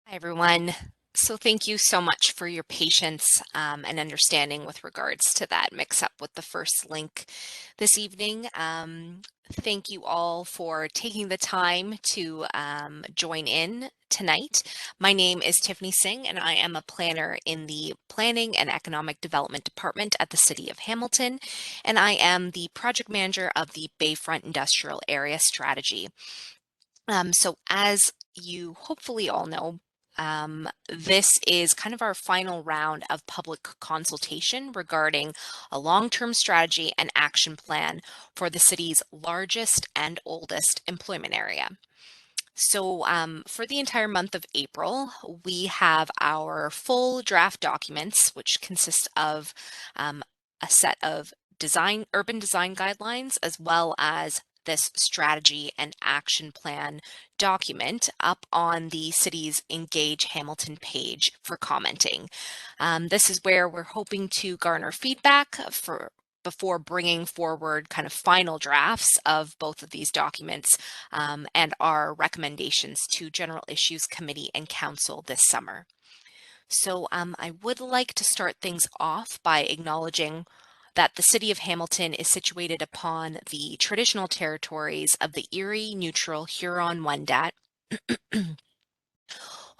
Hi, everyone. So thank you so much for your patience and understanding with regards to that mix-up with the first link this evening. Thank you all for taking the time to join in tonight. My name is Tiffany Singh, and I am a planner in the Planning and Economic Development Department at the City of Hamilton, and I am the project manager of the Bayfront Industrial Area Strategy. So as you hopefully all know, this is kind of our final round of public consultation regarding a long-term strategy and action plan for the city's largest and oldest employment area. So for the entire month of April, we have our full draft documents, which consist of a set of urban design guidelines, as well as this strategy and action plan document up on the city's Engage Hamilton page for commenting. This is where we're hoping to garner feedback before bringing forward kind of final drafts of both of these documents and our recommendations to General Issues Committee and Council this summer. So I would like to start things off by acknowledging that the City of Hamilton is situated upon the traditional territories of the Erie Neutral Huron-Wendat,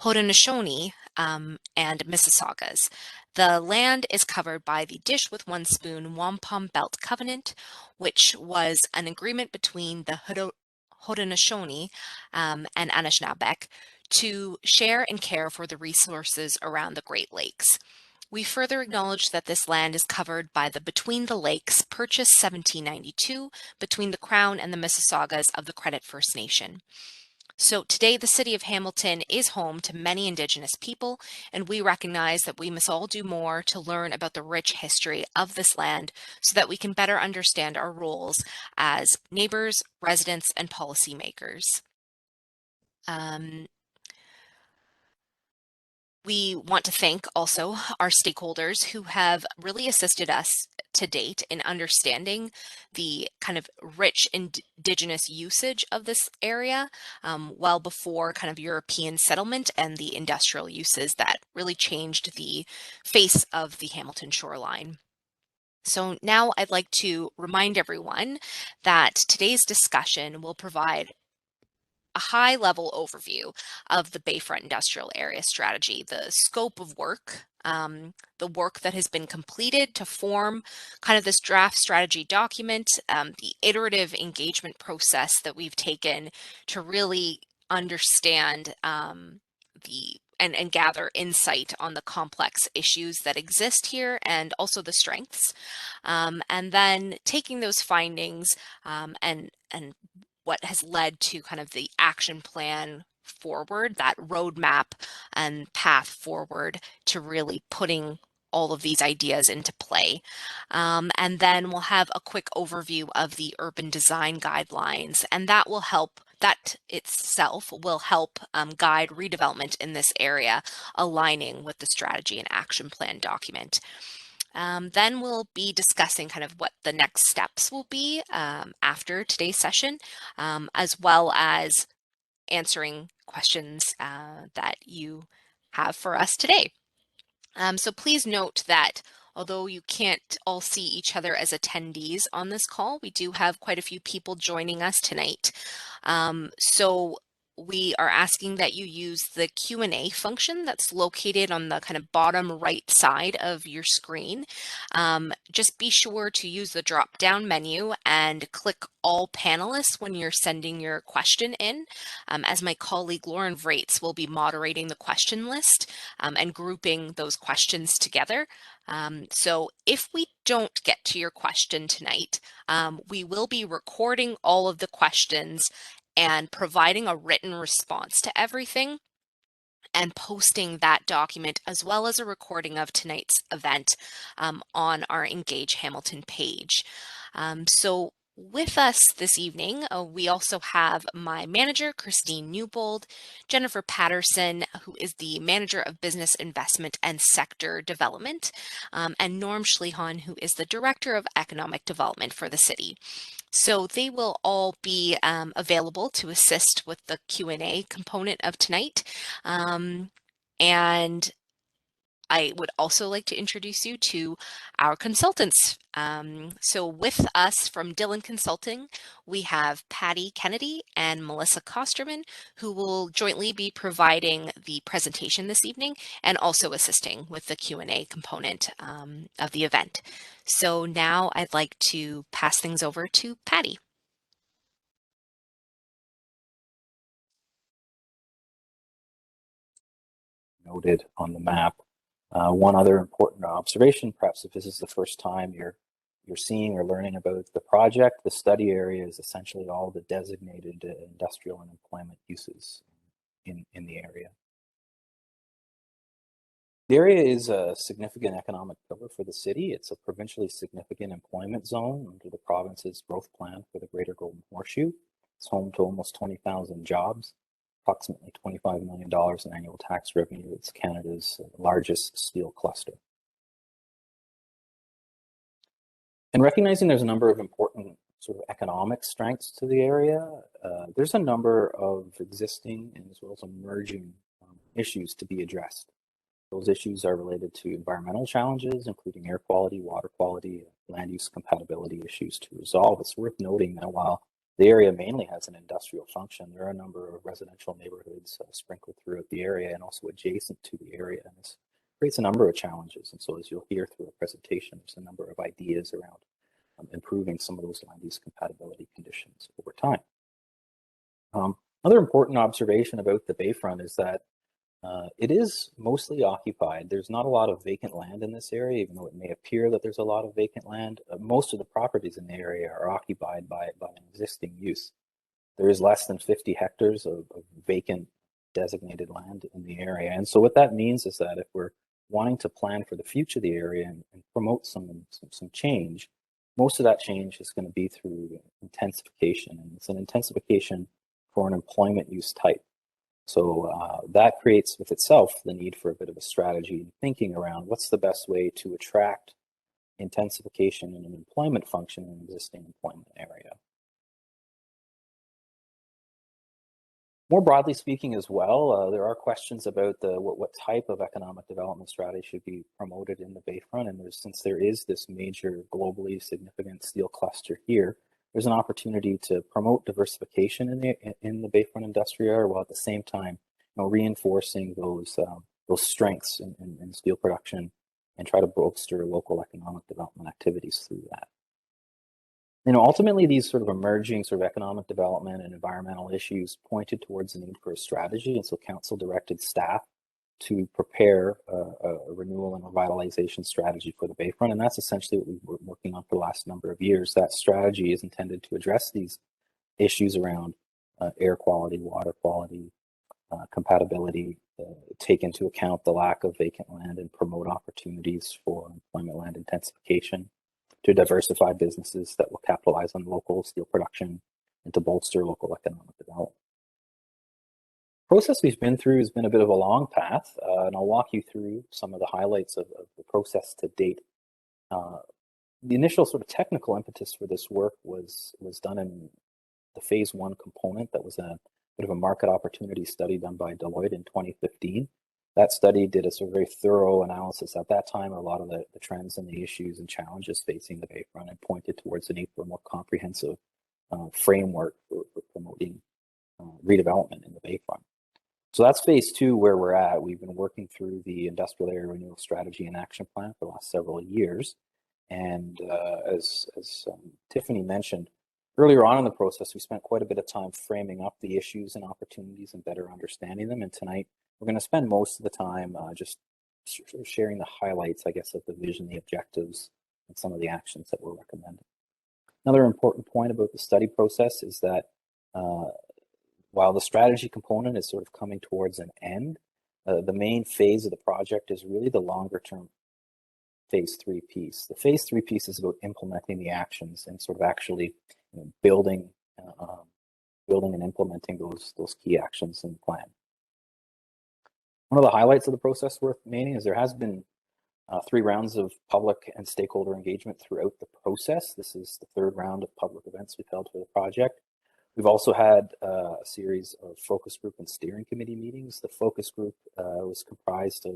Haudenosaunee, and Mississaugas. The land is covered by the Dish with One Spoon Wampum Belt Covenant, which was an agreement between the Haudenosaunee and Anishinaabeg to share and care for the resources around the Great Lakes. We further acknowledge that this land is covered by the Between the Lakes Purchase 1792 between the Crown and the Mississaugas of the Credit First Nation. So today, the City of Hamilton is home to many Indigenous people, and we recognize that we must all do more to learn about the rich history of this land so that we can better understand our roles as neighbors, residents, and policymakers. We want to thank also our stakeholders who have really assisted us to date in understanding the kind of rich indigenous usage of this area well before kind of European settlement and the industrial uses that really changed the face of the Hamilton shoreline. So now I'd like to remind everyone that today's discussion will provide a high-level overview of the Bayfront Industrial Area Strategy, the scope of work, the work that has been completed to form kind of this draft strategy document, the iterative engagement process that we've taken to really understand and gather insight on the complex issues that exist here and also the strengths. And then taking those findings and what has led to kind of the action plan forward, that roadmap and path forward to really putting all of these ideas into play. And then we'll have a quick overview of the urban design guidelines, and that will help. That itself will help guide redevelopment in this area, aligning with the strategy and action plan document. Then we'll be discussing kind of what the next steps will be after today's session, as well as answering questions that you have for us today. So please note that although you can't all see each other as attendees on this call, we do have quite a few people joining us tonight. So we are asking that you use the Q&A function that's located on the kind of bottom right side of your screen. Just be sure to use the drop-down menu and click all panelists when you're sending your question in, as my colleague Lauren Vrates will be moderating the question list and grouping those questions together. So if we don't get to your question tonight, we will be recording all of the questions and providing a written response to everything and posting that document as well as a recording of tonight's event on our Engage Hamilton page. So with us this evening, we also have my manager, Christine Newbold, Jennifer Patterson, who is the Manager of Business Investment and Sector Development, and Norm Schlehan, who is the Director of Economic Development for the city. So they will all be available to assist with the Q&A component of tonight. And I would also like to introduce you to our consultants. So with us from Dillon Consulting, we have Patty Kennedy and Melissa Kosterman, who will jointly be providing the presentation this evening and also assisting with the Q&A component of the event. So now I'd like to pass things over to Patty. Noted on the map. One other important observation, perhaps if this is the first time you're seeing or learning about the project, the study area is essentially all the designated industrial and employment uses in the area. The area is a significant economic pillar for the city. It's a provincially significant employment zone under the province's growth plan for the Greater Golden Horseshoe. It's home to almost 20,000 jobs, approximately $25 million in annual tax revenue. It's Canada's largest steel cluster. And recognizing there's a number of important sort of economic strengths to the area, there's a number of existing and as well as emerging issues to be addressed. Those issues are related to environmental challenges, including air quality, water quality, land use compatibility issues to resolve. It's worth noting that while the area mainly has an industrial function, there are a number of residential neighborhoods sprinkled throughout the area and also adjacent to the area. And this creates a number of challenges. And so as you'll hear through the presentation, there's a number of ideas around improving some of those land use compatibility conditions over time. Another important observation about the Bayfront is that it is mostly occupied. There's not a lot of vacant land in this area, even though it may appear that there's a lot of vacant land. Most of the properties in the area are occupied by an existing use. There is less than 50 hectares of vacant designated land in the area. And so what that means is that if we're wanting to plan for the future of the area and promote some change, most of that change is going to be through intensification. And it's an intensification for an employment use type. So that creates with itself the need for a bit of a strategy and thinking around what's the best way to attract intensification in an employment function in an existing employment area. More broadly speaking as well, there are questions about what type of economic development strategy should be promoted in the Bayfront. And since there is this major globally significant steel cluster here, there's an opportunity to promote diversification in the Bayfront industrial area, while at the same time, reinforcing those strengths in steel production and try to bolster local economic development activities through that. Ultimately, these sort of emerging sort of economic development and environmental issues pointed towards the need for a strategy, and so council directed staff to prepare a renewal and revitalization strategy for the Bayfront. And that's essentially what we've been working on for the last number of years. That strategy is intended to address these issues around air quality, water quality, compatibility, take into account the lack of vacant land and promote opportunities for employment land intensification, to diversify businesses that will capitalize on local steel production, and to bolster local economic development. Process we've been through has been a bit of a long path, and I'll walk you through some of the highlights of the process to date. The initial sort of technical impetus for this work was done in the phase 1 component. That was a bit of a market opportunity study done by Deloitte in 2015. That study did a sort of very thorough analysis at that time of a lot of the trends and the issues and challenges facing the Bayfront, and pointed towards the need for a more comprehensive framework for promoting redevelopment in the Bayfront. So that's phase 2 where we're at. We've been working through the industrial area renewal strategy and action plan for the last several years. And as Tiffany mentioned, earlier on in the process, we spent quite a bit of time framing up the issues and opportunities and better understanding them. And tonight, we're going to spend most of the time just sharing the highlights, I guess, of the vision, the objectives, and some of the actions that we're recommending. Another important point about the study process is that while the strategy component is sort of coming towards an end, the main phase of the project is really the longer term phase 3 piece. The phase 3 piece is about implementing the actions and sort of actually building and implementing those key actions in the plan. One of the highlights of the process worth noting is there has been 3 rounds of public and stakeholder engagement throughout the process. This is the 3rd round of public events we've held for the project. We've also had a series of focus group and steering committee meetings. The focus group was comprised of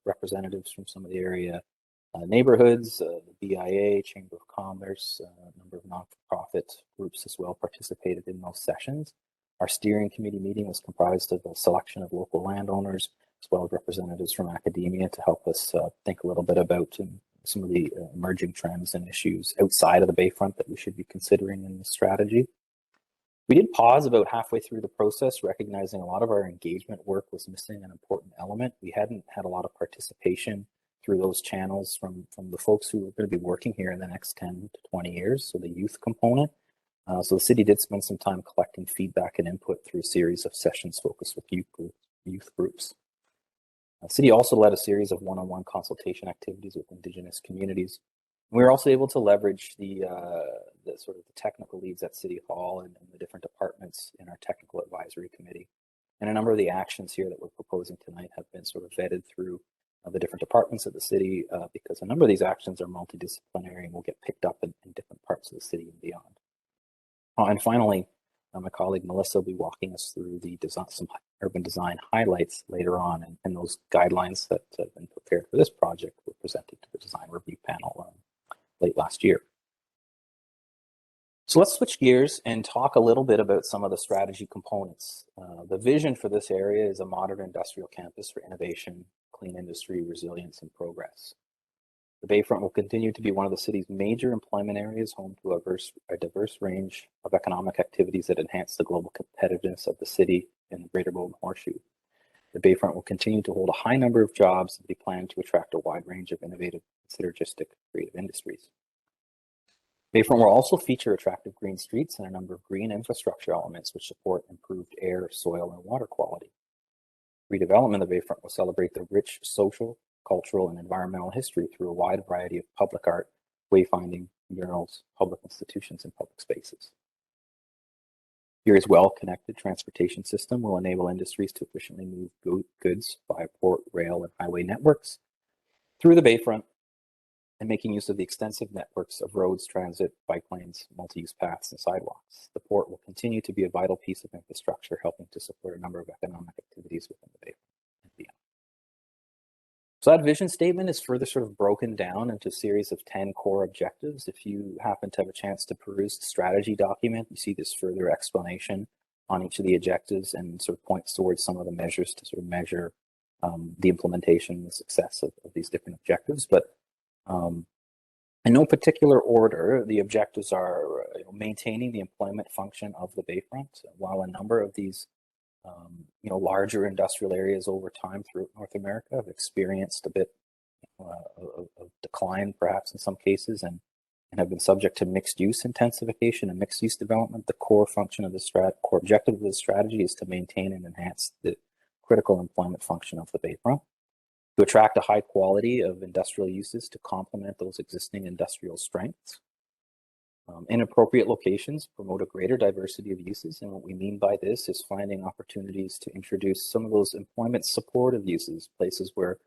representatives from some of the area neighborhoods, the BIA, Chamber of Commerce, a number of non-for-profit groups as well participated in those sessions. Our steering committee meeting was comprised of a selection of local landowners, as well as representatives from academia to help us think a little bit about some of the emerging trends and issues outside of the Bayfront that we should be considering in the strategy. We did pause about halfway through the process, recognizing a lot of our engagement work was missing an important element. We hadn't had a lot of participation through those channels from the folks who are going to be working here in the next 10 to 20 years, so the youth component. So the city did spend some time collecting feedback and input through a series of sessions focused with youth groups. The city also led a series of one-on-one consultation activities with Indigenous communities. We were also able to leverage the sort of the technical leads at City Hall and the different departments in our technical advisory committee. And a number of the actions here that we're proposing tonight have been sort of vetted through the different departments of the city because a number of these actions are multidisciplinary and will get picked up in different parts of the city and beyond. And finally, my colleague Melissa will be walking us through the design, some urban design highlights later on, and those guidelines that have been prepared for this project were presented to the design review panel late last year. So let's switch gears and talk a little bit about some of the strategy components. The vision for this area is a modern industrial campus for innovation, clean industry, resilience, and progress. The Bayfront will continue to be one of the city's major employment areas, home to a diverse range of economic activities that enhance the global competitiveness of the city and the Greater Golden Horseshoe. The Bayfront will continue to hold a high number of jobs and be planned to attract a wide range of innovative, synergistic, creative industries. Bayfront will also feature attractive green streets and a number of green infrastructure elements which support improved air, soil, and water quality. Redevelopment of the Bayfront will celebrate the rich social, cultural, and environmental history through a wide variety of public art, wayfinding, murals, public institutions, and public spaces. The area's well-connected transportation system will enable industries to efficiently move goods via port, rail, and highway networks through the Bayfront, and making use of the extensive networks of roads, transit, bike lanes, multi-use paths, and sidewalks. The port will continue to be a vital piece of infrastructure, helping to support a number of economic activities within the Bayfront and beyond. So that vision statement is further sort of broken down into a series of 10 core objectives. If you happen to have a chance to peruse the strategy document, you see this further explanation on each of the objectives and sort of points towards some of the measures to sort of measure the implementation and the success of these different objectives. But in no particular order, the objectives are maintaining the employment function of the Bayfront. While a number of these larger industrial areas over time throughout North America have experienced a bit of decline, perhaps in some cases, and have been subject to mixed use intensification and mixed use development. The core function of the core objective of the strategy is to maintain and enhance the critical employment function of the Bayfront, to attract a high quality of industrial uses to complement those existing industrial strengths. In appropriate locations, promote a greater diversity of uses. And what we mean by this is finding opportunities to introduce some of those employment supportive uses, places where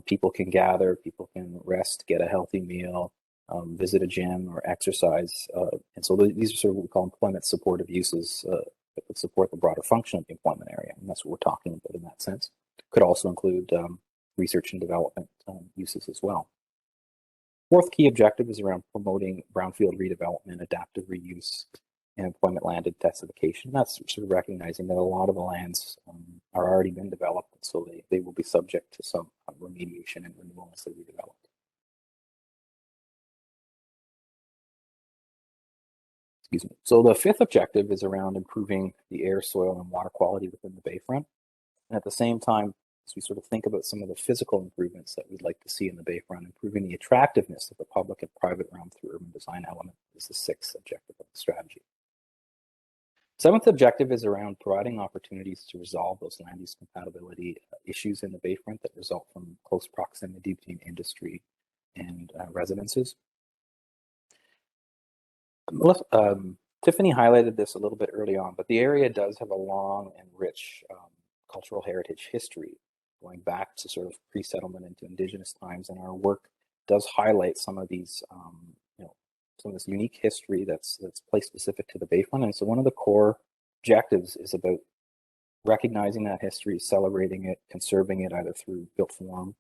people can gather, people can rest, get a healthy meal, visit a gym or exercise. And so these are sort of what we call employment supportive uses that would support the broader function of the employment area. And that's what we're talking about in that sense. Could also include research and development uses as well. Fourth key objective is around promoting brownfield redevelopment, adaptive reuse, and employment land intensification. That's sort of recognizing that a lot of the lands are already been developed, so they will be subject to some remediation and renewal as they're redeveloped. Excuse me. So the fifth objective is around improving the air, soil, and water quality within the Bayfront. And at the same time, as we sort of think about some of the physical improvements that we'd like to see in the Bayfront, improving the attractiveness of the public and private realm through urban design element is the sixth objective of the strategy. Seventh objective is around providing opportunities to resolve those land use compatibility issues in the Bayfront that result from close proximity between industry and residences. Tiffany highlighted this a little bit early on, but the area does have a long and rich cultural heritage history. going back to sort of pre-settlement into Indigenous times, and our work does highlight some of these, some of this unique history that's place specific to the Bayfront. And so one of the core objectives is about recognizing that history, celebrating it, conserving it either through built form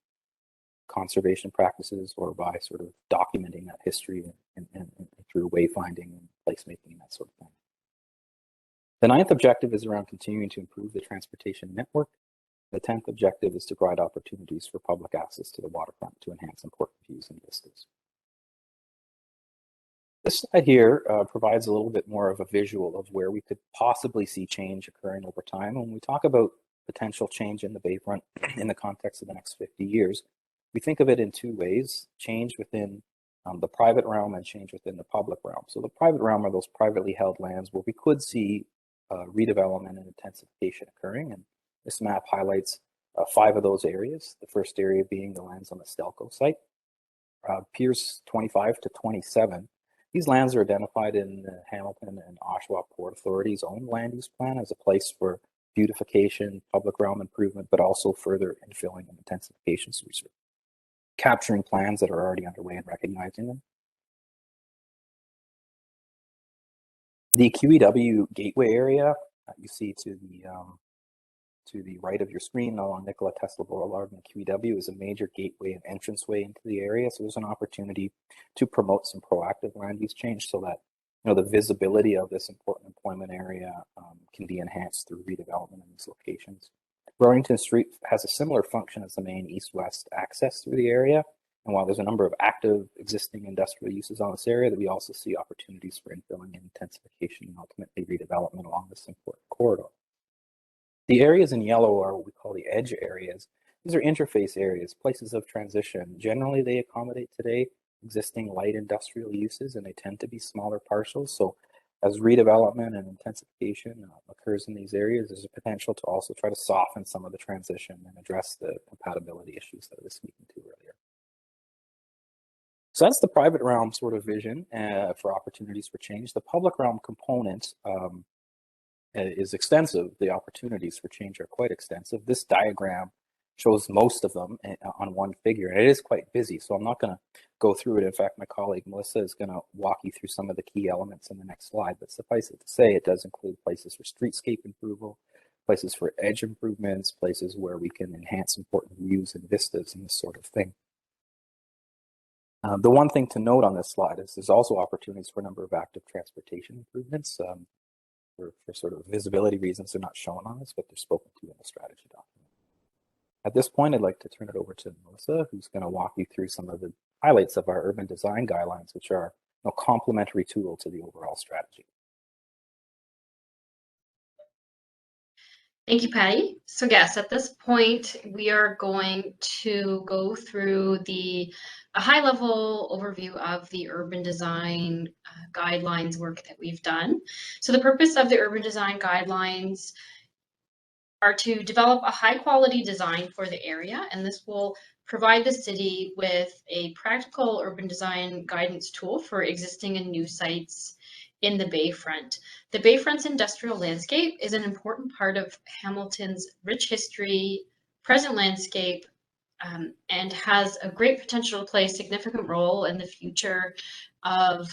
conservation practices or by sort of documenting that history and through wayfinding and placemaking and that sort of thing. The 9th objective is around continuing to improve the transportation network. The 10th objective is to provide opportunities for public access to the waterfront to enhance important views and vistas. This slide here provides a little bit more of a visual of where we could possibly see change occurring over time. When we talk about potential change in the Bayfront in the context of the next 50 years, we think of it in two ways: change within the private realm and change within the public realm. So the private realm are those privately held lands where we could see redevelopment and intensification occurring. And this map highlights 5 of those areas, the first area being the lands on the Stelco site. Piers 25 to 27. These lands are identified in the Hamilton and Oshawa Port Authority's own land use plan as a place for beautification, public realm improvement, but also further infilling and intensification. So we're capturing plans that are already underway and recognizing them. The Qew Gateway Area you see to the right of your screen along Nikola Tesla Boulevard and Qew is a major gateway and entranceway into the area. So there's an opportunity to promote some proactive land use change so that the visibility of this important employment area can be enhanced through redevelopment in these locations. Burlington Street has a similar function as the main east-west access through the area. And while there's a number of active existing industrial uses on this area, that we also see opportunities for infilling and intensification and ultimately redevelopment along this important corridor. The areas in yellow are what we call the edge areas. These are interface areas, places of transition. Generally, they accommodate today existing light industrial uses, and they tend to be smaller parcels. So as redevelopment and intensification occurs in these areas, there's a potential to also try to soften some of the transition and address the compatibility issues that I was speaking to earlier. So that's the private realm sort of vision for opportunities for change. The public realm component is extensive. The opportunities for change are quite extensive. This diagram shows most of them on one figure, and it is quite busy, so I'm not going to go through it. In fact, my colleague Melissa is going to walk you through some of the key elements in the next slide, but suffice it to say, it does include places for streetscape improvement, places for edge improvements, places where we can enhance important views and vistas and this sort of thing. The one thing to note on this slide is there's also opportunities for a number of active transportation improvements. For sort of visibility reasons, they're not shown on this, but they're spoken to in the strategy document. At this point, I'd like to turn it over to Melissa, who's going to walk you through some of the highlights of our urban design guidelines, which are a complementary tool to the overall strategy. Thank you, Patty. So yes, at this point, we are going to go through a high-level overview of the urban design guidelines work that we've done. So the purpose of the urban design guidelines are to develop a high-quality design for the area, and this will provide the city with a practical urban design guidance tool for existing and new sites in the Bayfront. The Bayfront's industrial landscape is an important part of Hamilton's rich history, present landscape, and has a great potential to play a significant role in the future of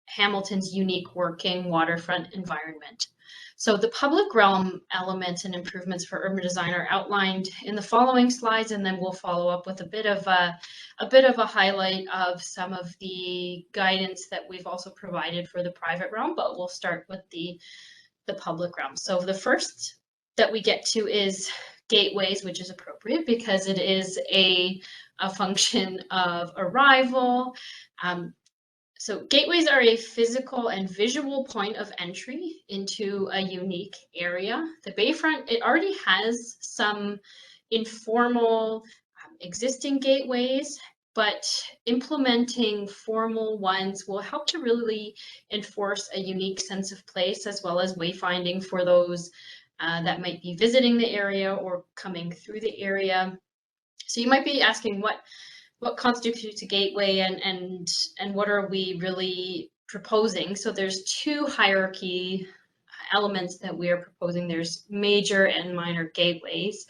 Hamilton's unique working waterfront environment. So the public realm elements and improvements for urban design are outlined in the following slides, and then we'll follow up with a bit of a highlight of some of the guidance that we've also provided for the private realm, but we'll start with the public realm. So the first that we get to is gateways, which is appropriate because it is a function of arrival. So gateways are a physical and visual point of entry into a unique area. The Bayfront, it already has some informal existing gateways, but implementing formal ones will help to really enforce a unique sense of place, as well as wayfinding for those that might be visiting the area or coming through the area. So you might be asking what constitutes a gateway and what are we really proposing? So there's 2 hierarchy elements that we are proposing. There's major and minor gateways.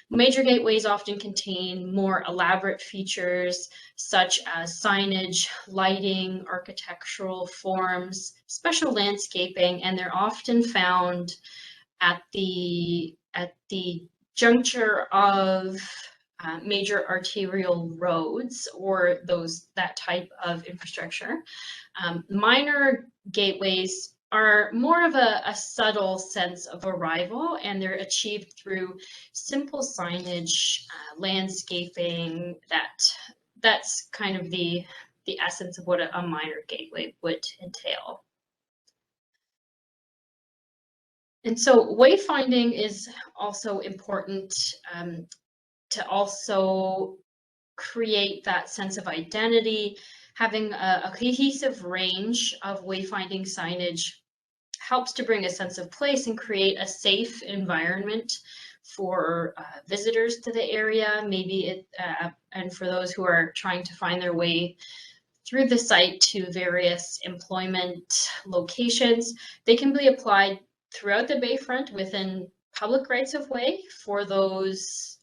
Major gateways often contain more elaborate features such as signage, lighting, architectural forms, special landscaping, and they're often found at the juncture of major arterial roads or that type of infrastructure. Minor gateways are more of a subtle sense of arrival, and they're achieved through simple signage, landscaping. That's kind of the essence of what a minor gateway would entail. And so wayfinding is also important to also create that sense of identity. Having a cohesive range of wayfinding signage helps to bring a sense of place and create a safe environment for visitors to the area, and for those who are trying to find their way through the site to various employment locations. They can be applied throughout the Bayfront within public rights of way for those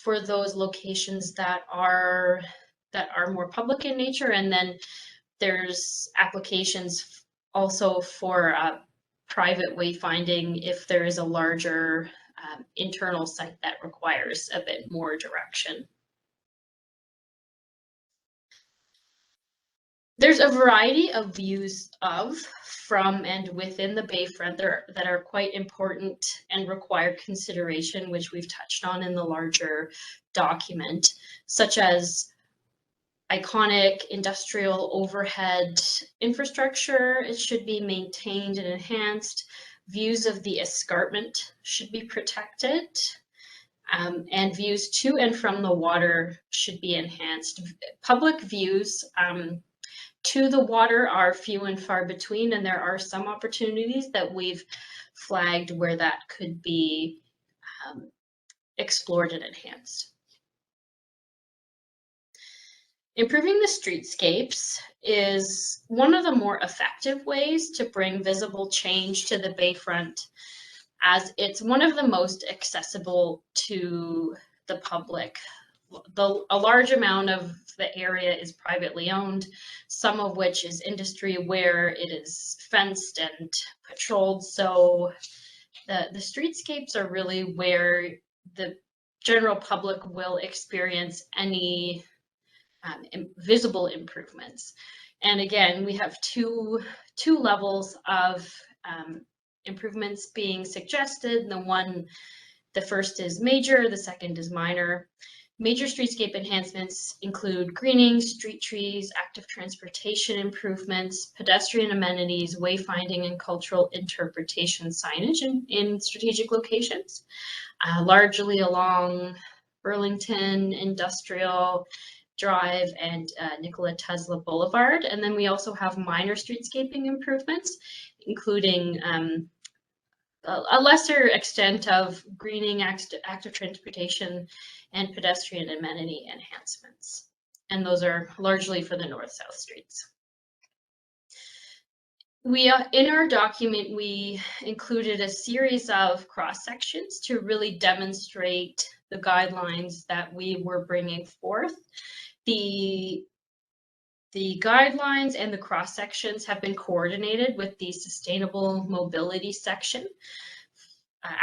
locations that are more public in nature, and then there's applications also for private wayfinding if there is a larger internal site that requires a bit more direction. There's a variety of views of, from, and within the Bayfront that are quite important and require consideration, which we've touched on in the larger document, such as iconic industrial overhead infrastructure. It should be maintained and enhanced. Views of the escarpment should be protected. And views to and from the water should be enhanced. Public views to the water are few and far between, and there are some opportunities that we've flagged where that could be explored and enhanced. Improving the streetscapes is one of the more effective ways to bring visible change to the Bayfront, as it's one of the most accessible to the public. A large amount of the area is privately owned, some of which is industry where it is fenced and patrolled. So the streetscapes are really where the general public will experience any visible improvements. And again, we have two levels of improvements being suggested. The first is major, the second is minor. Major streetscape enhancements include greening, street trees, active transportation improvements, pedestrian amenities, wayfinding, and cultural interpretation signage in strategic locations, largely along Burlington, Industrial Drive, and Nikola Tesla Boulevard. And then we also have minor streetscaping improvements, including a lesser extent of greening, active transportation, and pedestrian amenity enhancements. And those are largely for the north-south streets. In our document, we included a series of cross-sections to really demonstrate the guidelines that we were bringing forth. The guidelines and the cross-sections have been coordinated with the Sustainable Mobility section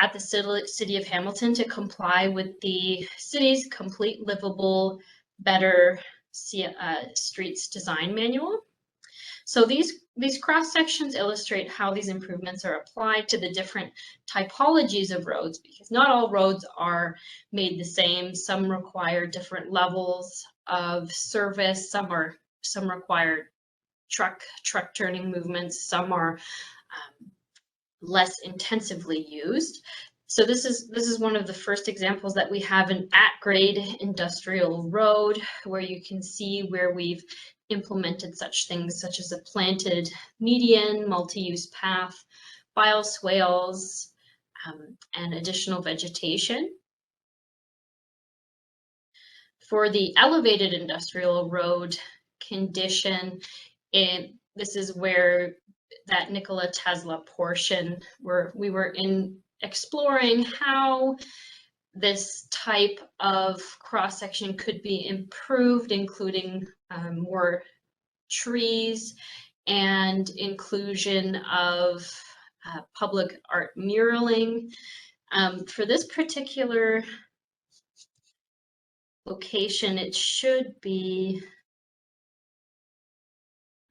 at the City of Hamilton to comply with the city's Complete Livable Better Streets Design Manual. So these cross-sections illustrate how these improvements are applied to the different typologies of roads, because not all roads are made the same. Some require different levels of service. Some require truck turning movements. Some are less intensively used. So this is one of the first examples that we have an at-grade industrial road, where you can see where we've implemented such things such as a planted median, multi-use path, bioswales, and additional vegetation. For the elevated industrial road condition, this is where that Nikola Tesla portion, where we were exploring how this type of cross-section could be improved, including more trees and inclusion of public art muraling. For this particular location, it should be,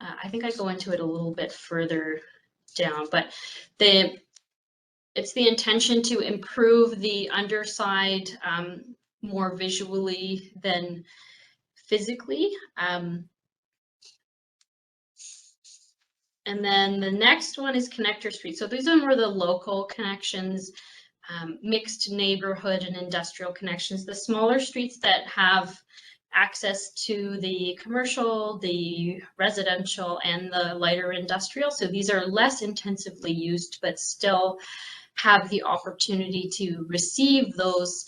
I think I go into it a little bit further down, but it's the intention to improve the underside more visually than physically. And then the next one is connector streets. So these are more the local connections, mixed neighborhood and industrial connections, the smaller streets that have access to the commercial, the residential, and the lighter industrial. So these are less intensively used, but still have the opportunity to receive those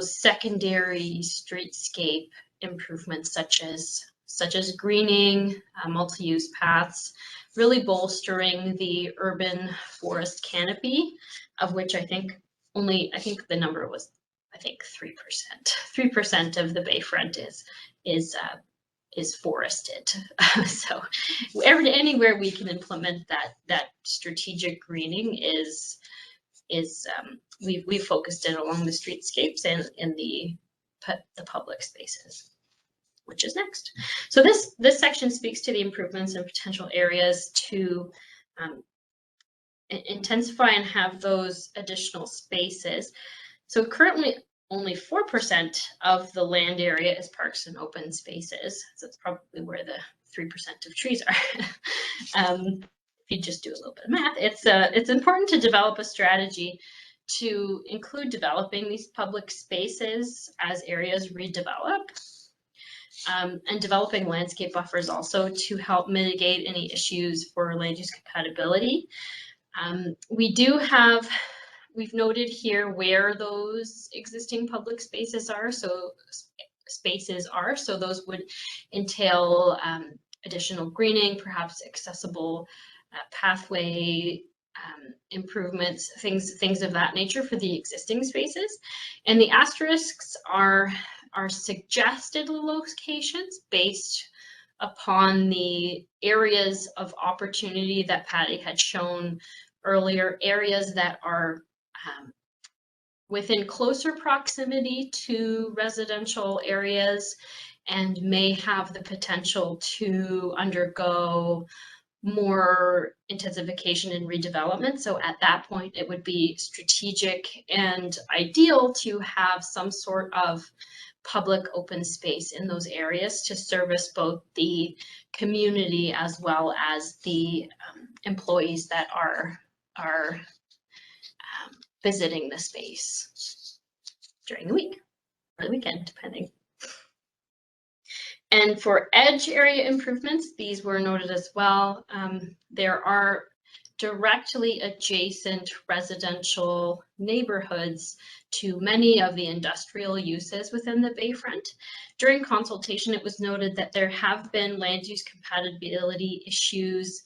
secondary streetscape improvements, such as greening, multi-use paths, really bolstering the urban forest canopy, of which I think the number was 3%. 3% of the Bayfront is forested. So anywhere we can implement that strategic greening we've focused it along the streetscapes and in the public spaces, which is next. So this section speaks to the improvements and potential areas to intensify and have those additional spaces. So currently only 4% of the land area is parks and open spaces. So it's probably where the 3% of trees are. If you just do a little bit of math, it's important to develop a strategy to include developing these public spaces as areas redevelop, and developing landscape buffers also to help mitigate any issues for land use compatibility. We've noted here where those existing public spaces are. So those would entail additional greening, perhaps accessible pathway improvements, things of that nature for the existing spaces. And the asterisks are suggested locations based upon the areas of opportunity that Patty had shown earlier, areas that are within closer proximity to residential areas and may have the potential to undergo more intensification and redevelopment. So at that point, it would be strategic and ideal to have some sort of public open space in those areas to service both the community as well as the employees that are visiting the space during the week or the weekend, depending. And for edge area improvements, these were noted as well. There are directly adjacent residential neighborhoods to many of the industrial uses within the Bayfront. During consultation, it was noted that there have been land use compatibility issues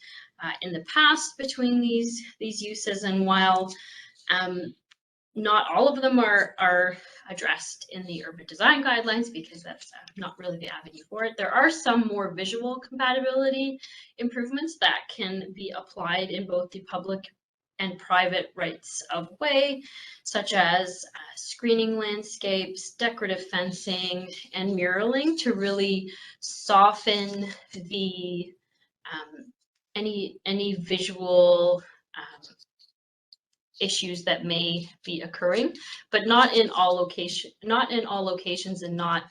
in the past between these uses, and while not all of them are addressed in the urban design guidelines, because that's not really the avenue for it, there are some more visual compatibility improvements that can be applied in both the public and private rights of way, such as screening landscapes, decorative fencing, and muraling to really soften the any visual issues that may be occurring, but not in all locations, and not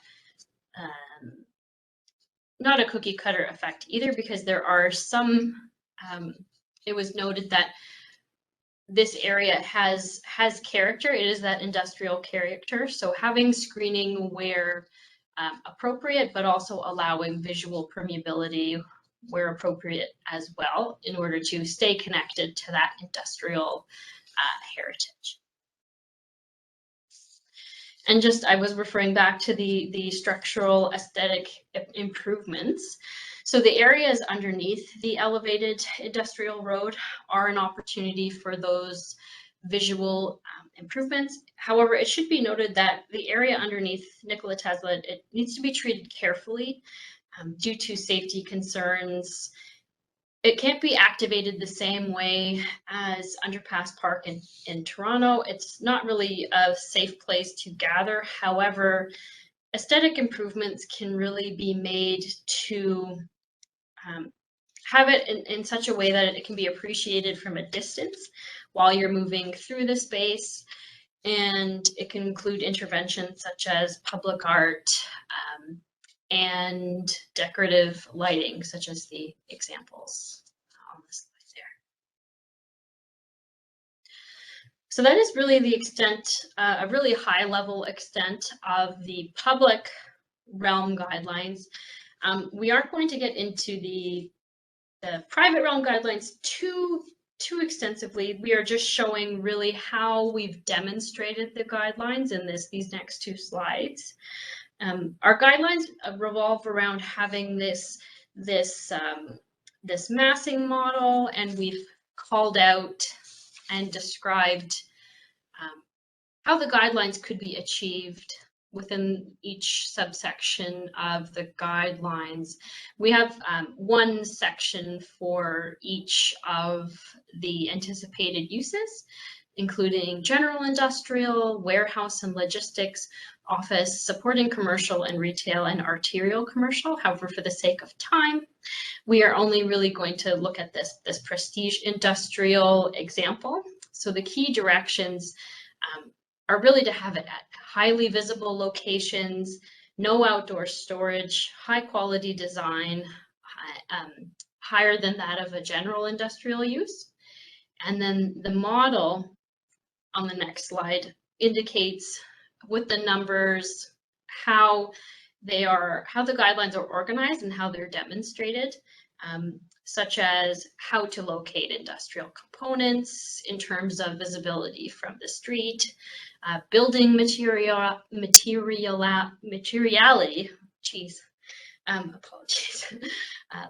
a cookie cutter effect either, because there are some. It was noted that this area has character. It is that industrial character. So having screening where appropriate, but also allowing visual permeability where appropriate as well, in order to stay connected to that industrial heritage. And just, I was referring back to the structural aesthetic improvements. So the areas underneath the elevated industrial road are an opportunity for those visual improvements. However, it should be noted that the area underneath Nikola Tesla, it needs to be treated carefully due to safety concerns. It can't be activated the same way as Underpass Park in Toronto. It's not really a safe place to gather. However, aesthetic improvements can really be made to have it in such a way that it can be appreciated from a distance while you're moving through the space. And it can include interventions such as public art and decorative lighting, such as the examples on the slide there. So that is really the extent, a really high level extent of the public realm guidelines. We aren't going to get into the private realm guidelines too extensively. We are just showing really how we've demonstrated the guidelines in these next two slides. Our guidelines revolve around having this massing model, and we've called out and described how the guidelines could be achieved within each subsection of the guidelines. We have one section for each of the anticipated uses, including general industrial, warehouse and logistics, office, supporting commercial and retail, and arterial commercial. However, for the sake of time, we are only really going to look at this prestige industrial example. So the key directions are really to have it at highly visible locations, no outdoor storage, high quality design, higher than that of a general industrial use. And then the model on the next slide indicates with the numbers how the guidelines are organized and how they're demonstrated, such as how to locate industrial components in terms of visibility from the street, building materiality, apologies,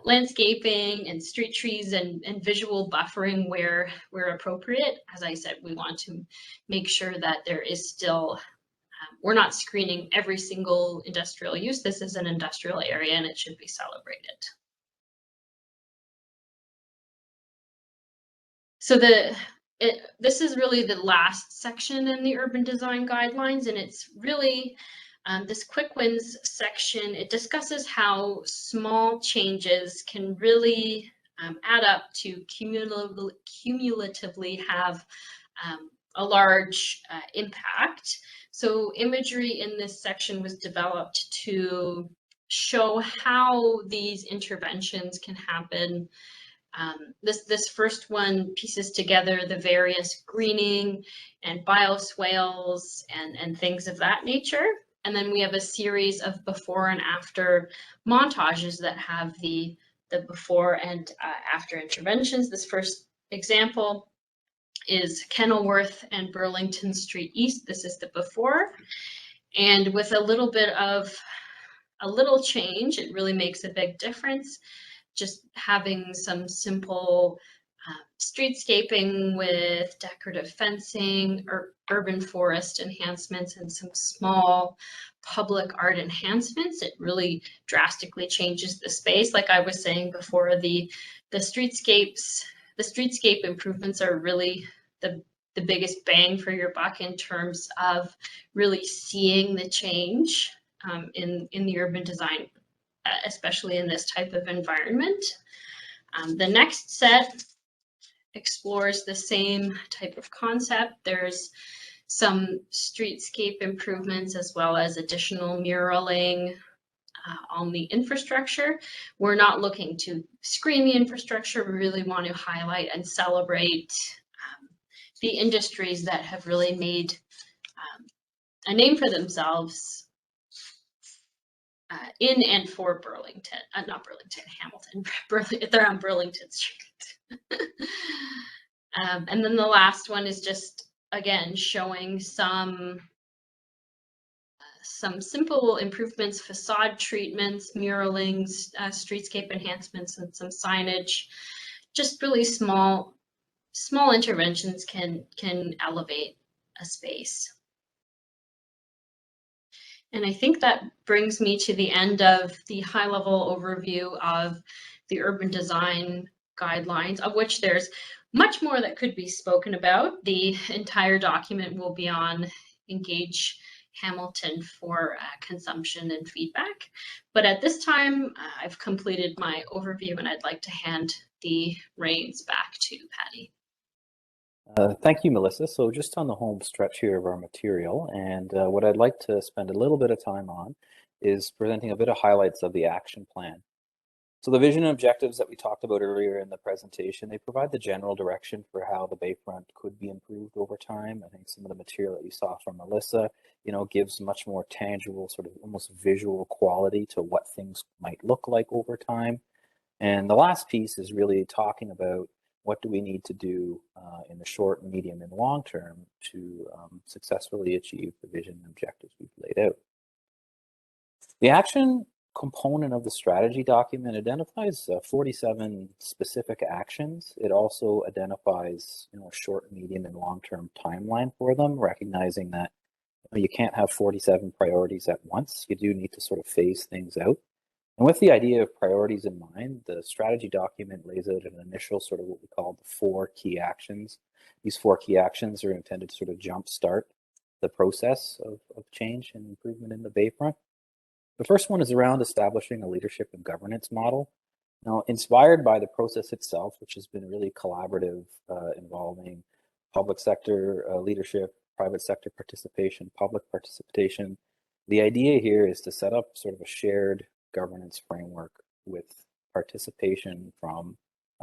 landscaping and street trees and visual buffering where appropriate. As I said, we want to make sure that there is still, we're not screening every single industrial use. This is an industrial area and it should be celebrated. So this is really the last section in the urban design guidelines, and it's really this quick wins section. It discusses how small changes can really add up to cumulatively have a large impact. So imagery in this section was developed to show how these interventions can happen. This first one pieces together the various greening and bioswales and things of that nature. And then we have a series of before and after montages that have the before and after interventions. This first example is Kenilworth and Burlington Street East. This is the before. And with a little change, it really makes a big difference. Just having some simple streetscaping with decorative fencing or urban forest enhancements and some small public art enhancements, it really drastically changes the space. Like I was saying before, the streetscape improvements are really the biggest bang for your buck in terms of really seeing the change in the urban design, especially in this type of environment. The next set explores the same type of concept. There's some streetscape improvements as well as additional muraling on the infrastructure. We're not looking to screen the infrastructure. We really want to highlight and celebrate the industries that have really made a name for themselves in and for Burlington, not Burlington, Hamilton. They're on Burlington Street. And then the last one is just, again, showing some simple improvements, facade treatments, muralings, streetscape enhancements, and some signage. Just really small small interventions can elevate a space. And I think that brings me to the end of the high-level overview of the urban design guidelines, of which there's much more that could be spoken about. The entire document will be on Engage Hamilton for consumption and feedback. But at this time, I've completed my overview, and I'd like to hand the reins back to Patty. Thank you, Melissa. So just on the home stretch here of our material, and what I'd like to spend a little bit of time on is presenting a bit of highlights of the action plan. So the vision and objectives that we talked about earlier in the presentation, they provide the general direction for how the Bayfront could be improved over time. I think some of the material that you saw from Melissa, gives much more tangible, sort of almost visual quality to what things might look like over time. And the last piece is really talking about what do we need to do in the short, medium, and long term to successfully achieve the vision and objectives we've laid out. The action component of the strategy document identifies 47 specific actions. It also identifies a short, medium, and long-term timeline for them, recognizing that you can't have 47 priorities at once. You do need to sort of phase things out. And with the idea of priorities in mind, the strategy document lays out an initial sort of what we call the 4 key actions. These 4 key actions are intended to sort of jumpstart the process of change and improvement in the Bayfront. The first one is around establishing a leadership and governance model. Now, inspired by the process itself, which has been really collaborative, involving public sector leadership, private sector participation, public participation, the idea here is to set up sort of a shared governance framework with participation from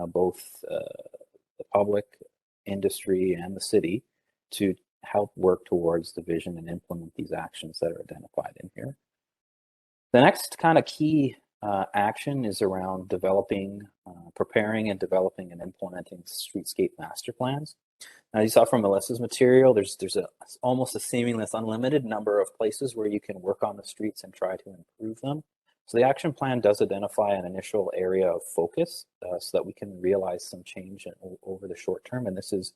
both the public, industry, and the city to help work towards the vision and implement these actions that are identified in here. The next kind of key action is around developing, preparing and developing and implementing streetscape master plans. Now, you saw from Melissa's material, there's almost a seemingly unlimited number of places where you can work on the streets and try to improve them. So the action plan does identify an initial area of focus so that we can realize some change over the short term. And this is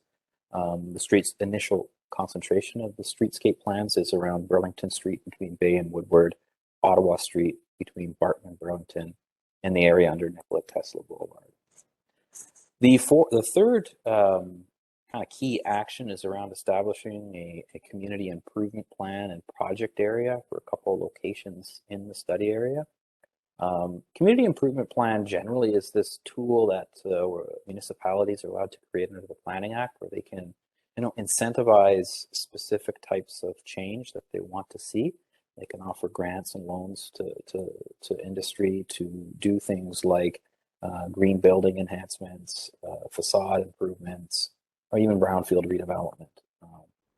the street's initial concentration of the streetscape plans is around Burlington Street between Bay and Woodward, Ottawa Street between Barton and Burlington, and the area under Nikola Tesla Boulevard. The third kind of key action is around establishing a community improvement plan and project area for a couple of locations in the study area. Community improvement plan generally is this tool that municipalities are allowed to create under the Planning Act, where they can incentivize specific types of change that they want to see. They can offer grants and loans to industry to do things like green building enhancements, facade improvements, or even brownfield redevelopment.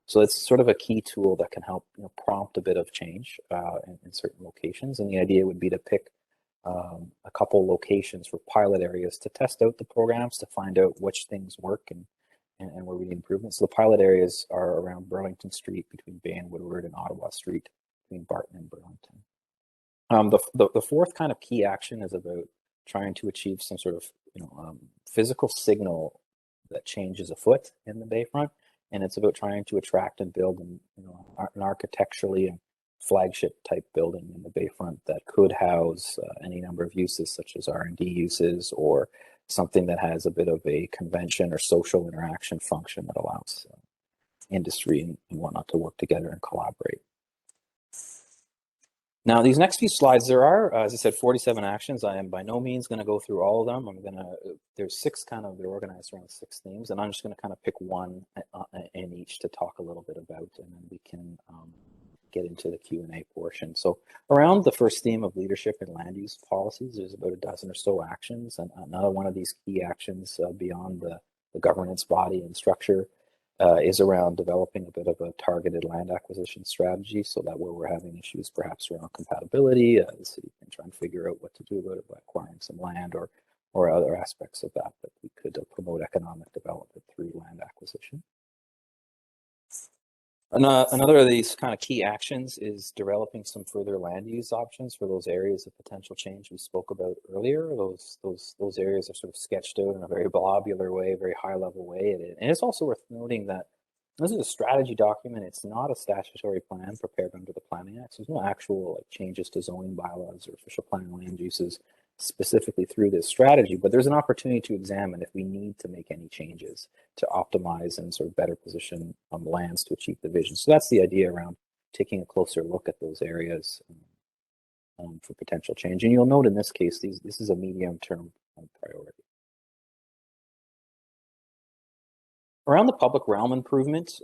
So it's sort of a key tool that can help prompt a bit of change in certain locations. And the idea would be to pick a couple locations for pilot areas to test out the programs to find out which things work and where we need improvements. So the pilot areas are around Burlington Street between Bay and Woodward and Ottawa Street between Barton and Burlington. The fourth kind of key action is about trying to achieve some sort of physical signal that change is afoot in the Bayfront, and it's about trying to attract and build an architecturally and flagship type building in the Bayfront that could house any number of uses such as R&D uses or something that has a bit of a convention or social interaction function that allows industry and whatnot to work together and collaborate. Now, these next few slides, there are, as I said, 47 actions. I am by no means going to go through all of them. There's they're organized around 6 themes, and I'm just going to kind of pick one in each to talk a little bit about, and then we can get into the Q&A portion. So around the first theme of leadership and land use policies, there's about a dozen or so actions, and another one of these key actions beyond the governance body and structure is around developing a bit of a targeted land acquisition strategy, so that where we're having issues perhaps around compatibility, the city can try and figure out what to do about it by acquiring some land or other aspects of that we could promote economic development through land acquisition. Another of these kind of key actions is developing some further land use options for those areas of potential change we spoke about earlier. Those areas are sort of sketched out in a very blobular way, very high level way. And it's also worth noting that this is a strategy document. It's not a statutory plan prepared under the Planning Act. So there's no actual like changes to zoning bylaws or official plan land uses specifically through this strategy, but there's an opportunity to examine if we need to make any changes to optimize and sort of better position lands to achieve the vision. So that's the idea around taking a closer look at those areas for potential change. And you'll note in this case, this is a medium-term priority. Around the public realm improvement,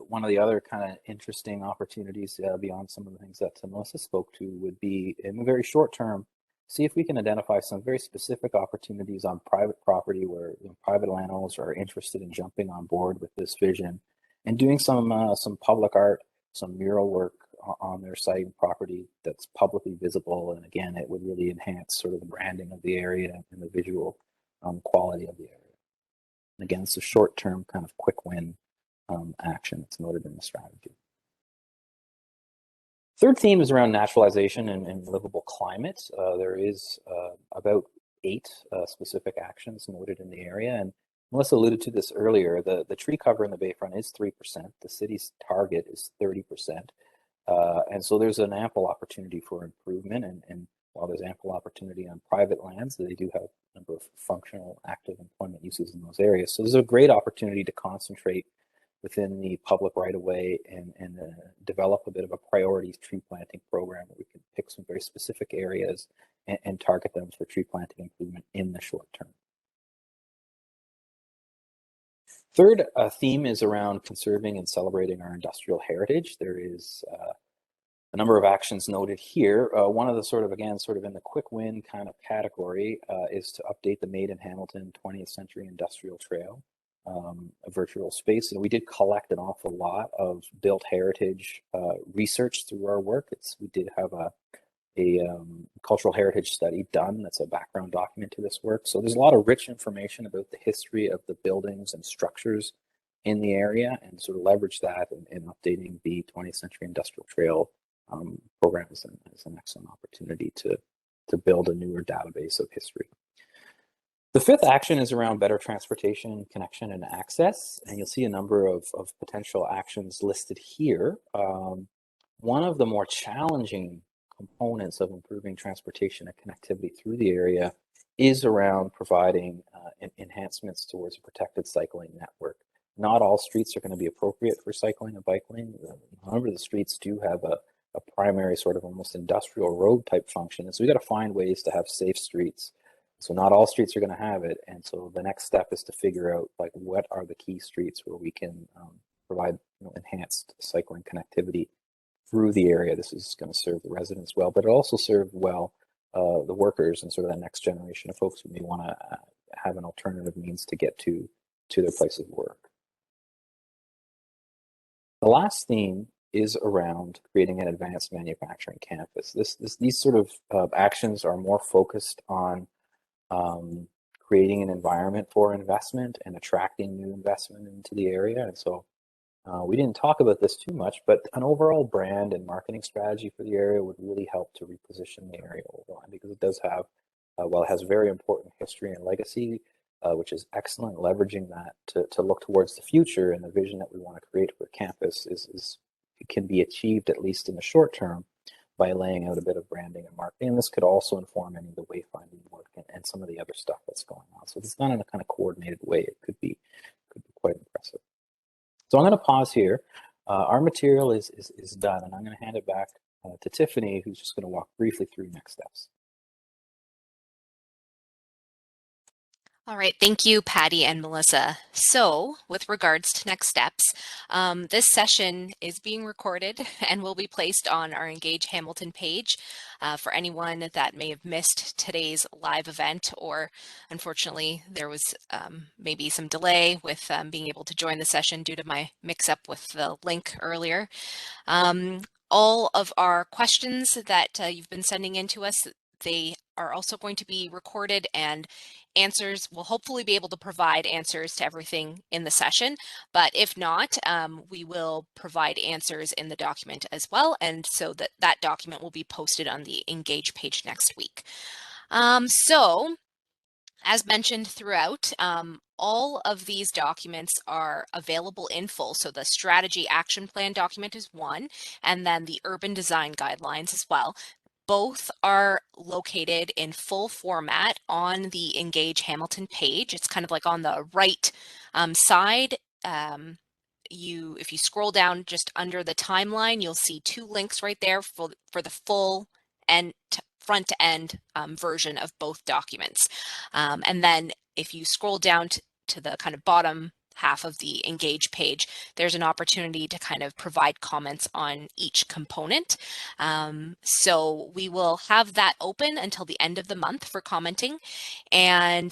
one of the other kind of interesting opportunities beyond some of the things that Melissa spoke to would be in the very short term, see if we can identify some very specific opportunities on private property where private landowners are interested in jumping on board with this vision and doing some public art, some mural work on their site and property that's publicly visible. And again, it would really enhance sort of the branding of the area and the visual quality of the area. And again, it's a short-term kind of quick win action that's noted in the strategy. Third theme is around naturalization and livable climate. There is about 8 specific actions noted in the area. And Melissa alluded to this earlier. The tree cover in the Bayfront is 3%. The city's target is 30%. And so there's an ample opportunity for improvement. And while there's ample opportunity on private lands, they do have a number of functional active employment uses in those areas. So there's a great opportunity to concentrate within the public right-of-way and develop a bit of a priority tree planting program where we can pick some very specific areas and target them for tree planting improvement in the short term. Third theme is around conserving and celebrating our industrial heritage. There is a number of actions noted here. One of the sort of in the quick win kind of category is to update the Made in Hamilton 20th Century Industrial Trail. A virtual space, and we did collect an awful lot of built heritage research through our work. We did have a cultural heritage study done. That's a background document to this work. So there's a lot of rich information about the history of the buildings and structures in the area, and sort of leverage that in updating the 20th Century Industrial Trail program is an excellent opportunity to build a newer database of history. The fifth action is around better transportation, connection, and access. And you'll see a number of potential actions listed here. One of the more challenging components of improving transportation and connectivity through the area is around providing enhancements towards a protected cycling network. Not all streets are going to be appropriate for cycling and bike lane. However, the streets do have a primary sort of almost industrial road type function. And so we got to find ways to have safe streets. So not all streets are going to have it. And so the next step is to figure out like what are the key streets where we can provide enhanced cycling connectivity through the area. This is going to serve the residents well, but it also serve well the workers and sort of that next generation of folks who may want to have an alternative means to get to their place of work. The last theme is around creating an advanced manufacturing campus. These sort of actions are more focused on creating an environment for investment and attracting new investment into the area. And so we didn't talk about this too much, but an overall brand and marketing strategy for the area would really help to reposition the area overall, because it does have, while it has very important history and legacy, which is excellent, leveraging that to look towards the future and the vision that we want to create for campus it can be achieved at least in the short term by laying out a bit of branding and marketing. And this could also inform any of the wayfinding work and some of the other stuff that's going on. So if it's done in a kind of coordinated way, it could be quite impressive. So I'm going to pause here. Our material is done, and I'm going to hand it back to Tiffany, who's just going to walk briefly through next steps. All right, thank you, Patty and Melissa. So with regards to next steps, this session is being recorded and will be placed on our Engage Hamilton page for anyone that may have missed today's live event, or unfortunately there was maybe some delay with being able to join the session due to my mix-up with the link earlier. All of our questions that you've been sending in to us, They are also going to be recorded, and answers will hopefully be able to provide answers to everything in the session. But if not, we will provide answers in the document as well. And so that document will be posted on the Engage page next week. So as mentioned throughout, all of these documents are available in full. So the strategy action plan document is one, and then the urban design guidelines as well. Both are located in full format on the Engage Hamilton page. It's kind of like on the right side. If you scroll down just under the timeline, you'll see two links right there for the full and front to end version of both documents. And then if you scroll down to the kind of bottom half of the Engage page, there's an opportunity to kind of provide comments on each component. So we will have that open until the end of the month for commenting. And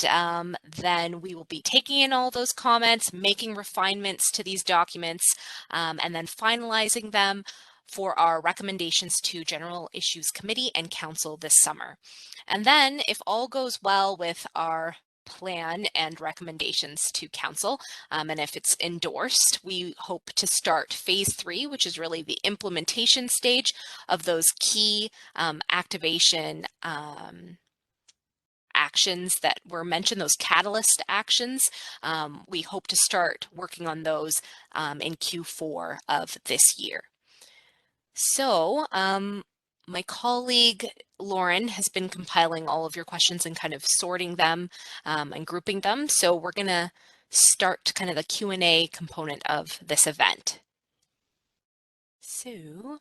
then we will be taking in all those comments, making refinements to these documents, and then finalizing them for our recommendations to General Issues Committee and Council this summer. And then if all goes well with our plan and recommendations to Council, and if it's endorsed, we hope to start phase 3, which is really the implementation stage of those key activation actions that were mentioned, those catalyst actions. We hope to start working on those in Q4 of this year. So my colleague Lauren has been compiling all of your questions and kind of sorting them and grouping them. So we're going to start kind of the Q&A component of this event. So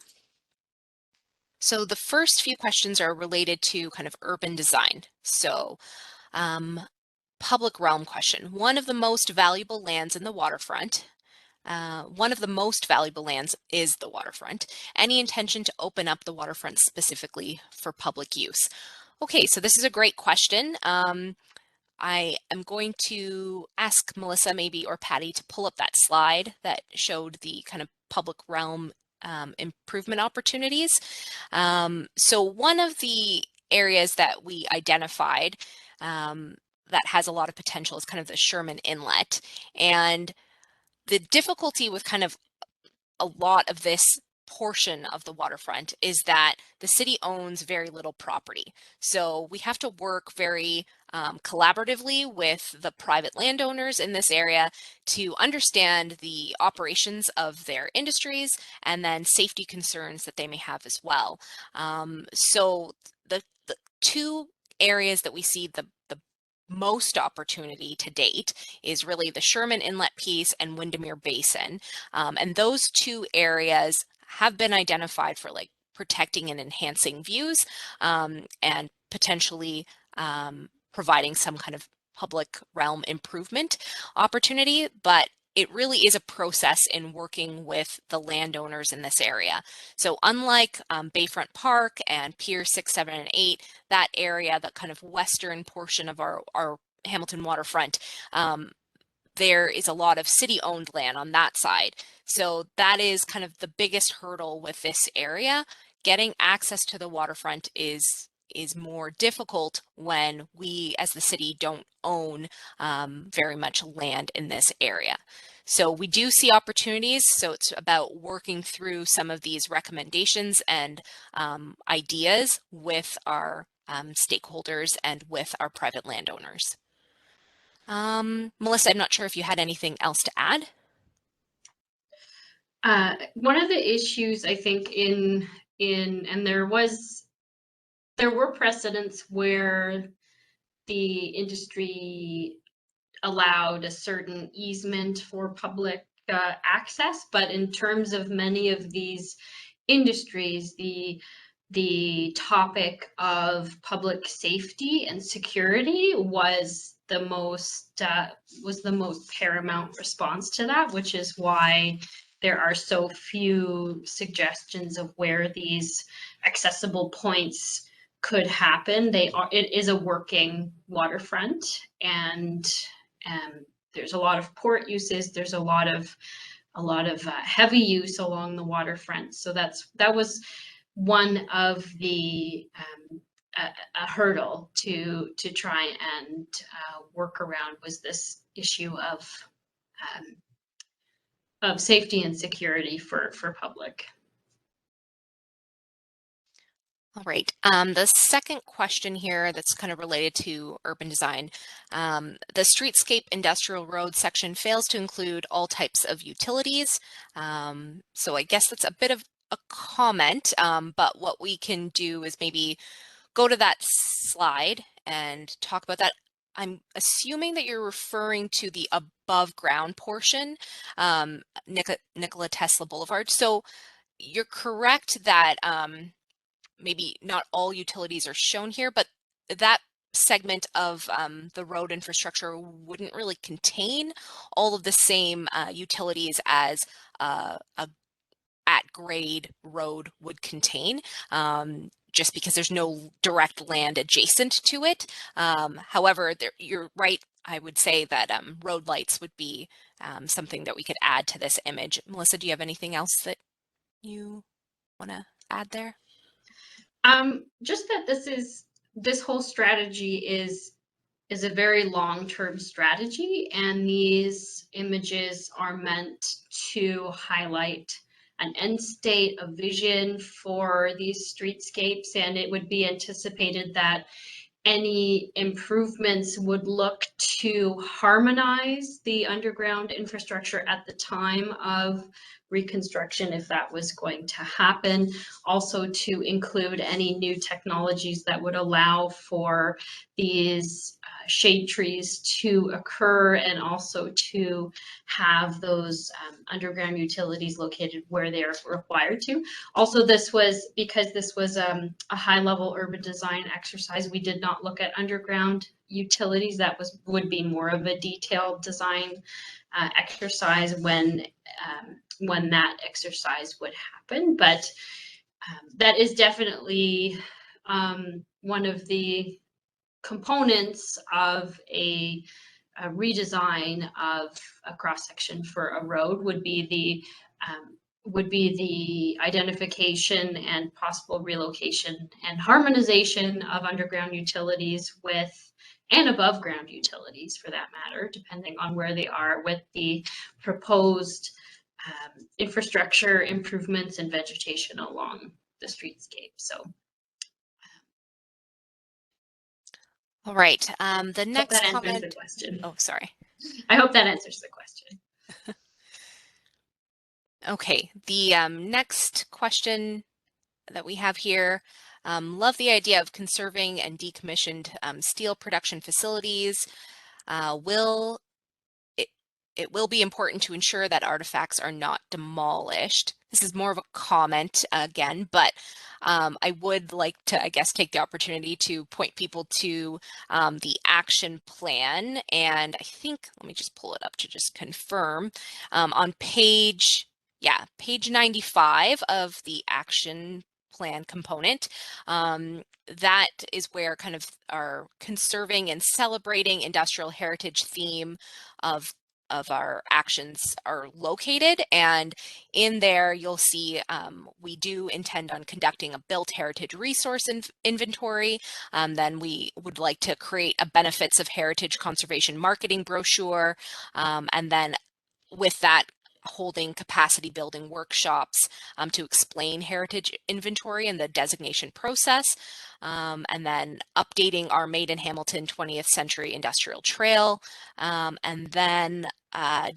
the first few questions are related to kind of urban design. So public realm question. One of the most valuable lands in the waterfront. One of the most valuable lands is the waterfront. Any intention to open up the waterfront specifically for public use? Okay, so this is a great question. I am going to ask Melissa maybe or Patty to pull up that slide that showed the kind of public realm improvement opportunities. So one of the areas that we identified that has a lot of potential is kind of the Sherman Inlet. And the difficulty with kind of a lot of this portion of the waterfront is that the city owns very little property. So we have to work very collaboratively with the private landowners in this area to understand the operations of their industries and then safety concerns that they may have as well. So the two areas that we see the most opportunity to date is really the Sherman Inlet piece and Windermere Basin. And those two areas have been identified for like protecting and enhancing views and potentially providing some kind of public realm improvement opportunity, but it really is a process in working with the landowners in this area. So unlike Bayfront Park and Pier 6, 7, and 8, that area, that kind of western portion of our Hamilton waterfront, there is a lot of city-owned land on that side. So that is kind of the biggest hurdle with this area. Getting access to the waterfront is more difficult when we as the city don't own very much land in this area. So we do see opportunities. So it's about working through some of these recommendations and ideas with our stakeholders and with our private landowners. Melissa, I'm not sure if you had anything else to add. One of the issues I think and there were precedents where the industry allowed a certain easement for public access, but in terms of many of these industries, the topic of public safety and security was the most paramount response to that, which is why there are so few suggestions of where these accessible points could happen. It is a working waterfront, and there's a lot of port uses. There's a lot of heavy use along the waterfront. So that was one of the a hurdle to try and work around was this issue of safety and security for public. All right. The second question here that's kind of related to urban design. The Streetscape Industrial Road section fails to include all types of utilities. So I guess that's a bit of a comment, but what we can do is maybe go to that slide and talk about that. I'm assuming that you're referring to the above ground portion, Nikola Tesla Boulevard. So you're correct that maybe not all utilities are shown here, but that segment of the road infrastructure wouldn't really contain all of the same utilities as a at grade road would contain, just because there's no direct land adjacent to it. However, you're right. I would say that road lights would be something that we could add to this image. Melissa, do you have anything else that you want to add there? Just that this whole strategy is a very long-term strategy, and these images are meant to highlight an end state, a vision for these streetscapes, and it would be anticipated that any improvements would look to harmonize the underground infrastructure at the time of reconstruction, if that was going to happen. Also to include any new technologies that would allow for these shade trees to occur, and also to have those underground utilities located where they are required to. Also, because this was a high-level urban design exercise, we did not look at underground utilities. That would be more of a detailed design exercise when that exercise would happen. But that is definitely one of the components of a redesign of a cross section for a road would be the identification and possible relocation and harmonization of underground utilities and above ground utilities, for that matter, depending on where they are, with the proposed infrastructure improvements and vegetation along the streetscape. So. All right. The next that comment. answers the question. Oh, sorry. I hope that answers the question. Okay. The next question that we have here. Love the idea of conserving and decommissioned steel production facilities. It will be important to ensure that artifacts are not demolished. This is more of a comment again, but I would like to, I guess, take the opportunity to point people to the action plan. And I think, let me just pull it up to just confirm. On page 95 of the action plan component, that is where kind of our conserving and celebrating industrial heritage theme of our actions are located. And in there, you'll see we do intend on conducting a built heritage resource inventory. Then we would like to create a benefits of heritage conservation marketing brochure. And then with that, holding capacity building workshops to explain heritage inventory and the designation process, and then updating our Made in Hamilton 20th Century Industrial Trail, and then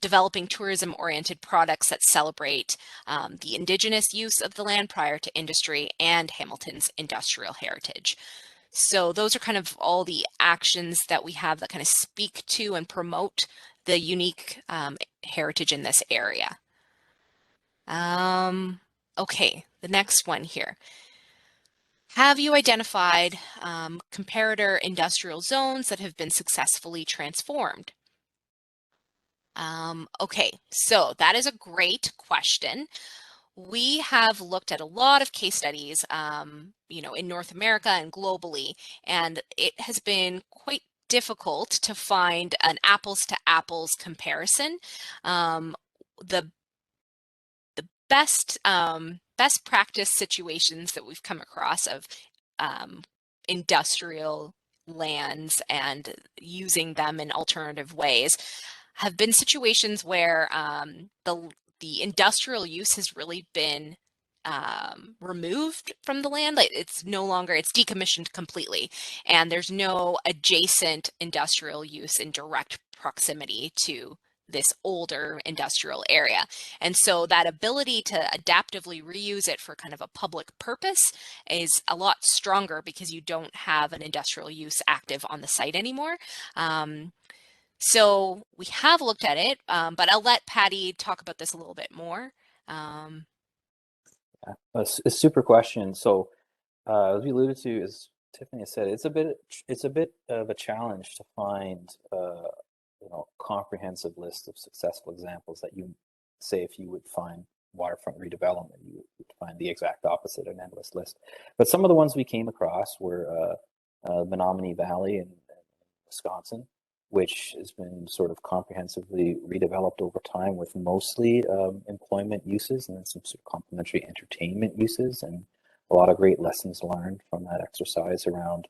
developing tourism-oriented products that celebrate the Indigenous use of the land prior to industry and Hamilton's industrial heritage. So those are kind of all the actions that we have that kind of speak to and promote the unique heritage in this area. Okay, the next one here. Have you identified comparator industrial zones that have been successfully transformed? Okay, so that is a great question. We have looked at a lot of case studies, in North America and globally, and it has been quite difficult to find an apples to apples comparison. The best practice situations that we've come across of industrial lands and using them in alternative ways have been situations where the industrial use has really been removed from the land. Like it's no longer, it's decommissioned completely, and there's no adjacent industrial use in direct proximity to this older industrial area. And so that ability to adaptively reuse it for kind of a public purpose is a lot stronger because you don't have an industrial use active on the site anymore. So we have looked at it, but I'll let Patty talk about this a little bit more. A super question. So as we alluded to, as Tiffany said, it's a bit of a challenge to find comprehensive list of successful examples that you say if you would find waterfront redevelopment, you would find the exact opposite, an endless list. But some of the ones we came across were Menominee Valley in Wisconsin, which has been sort of comprehensively redeveloped over time with mostly employment uses and then some sort of complementary entertainment uses, and a lot of great lessons learned from that exercise around,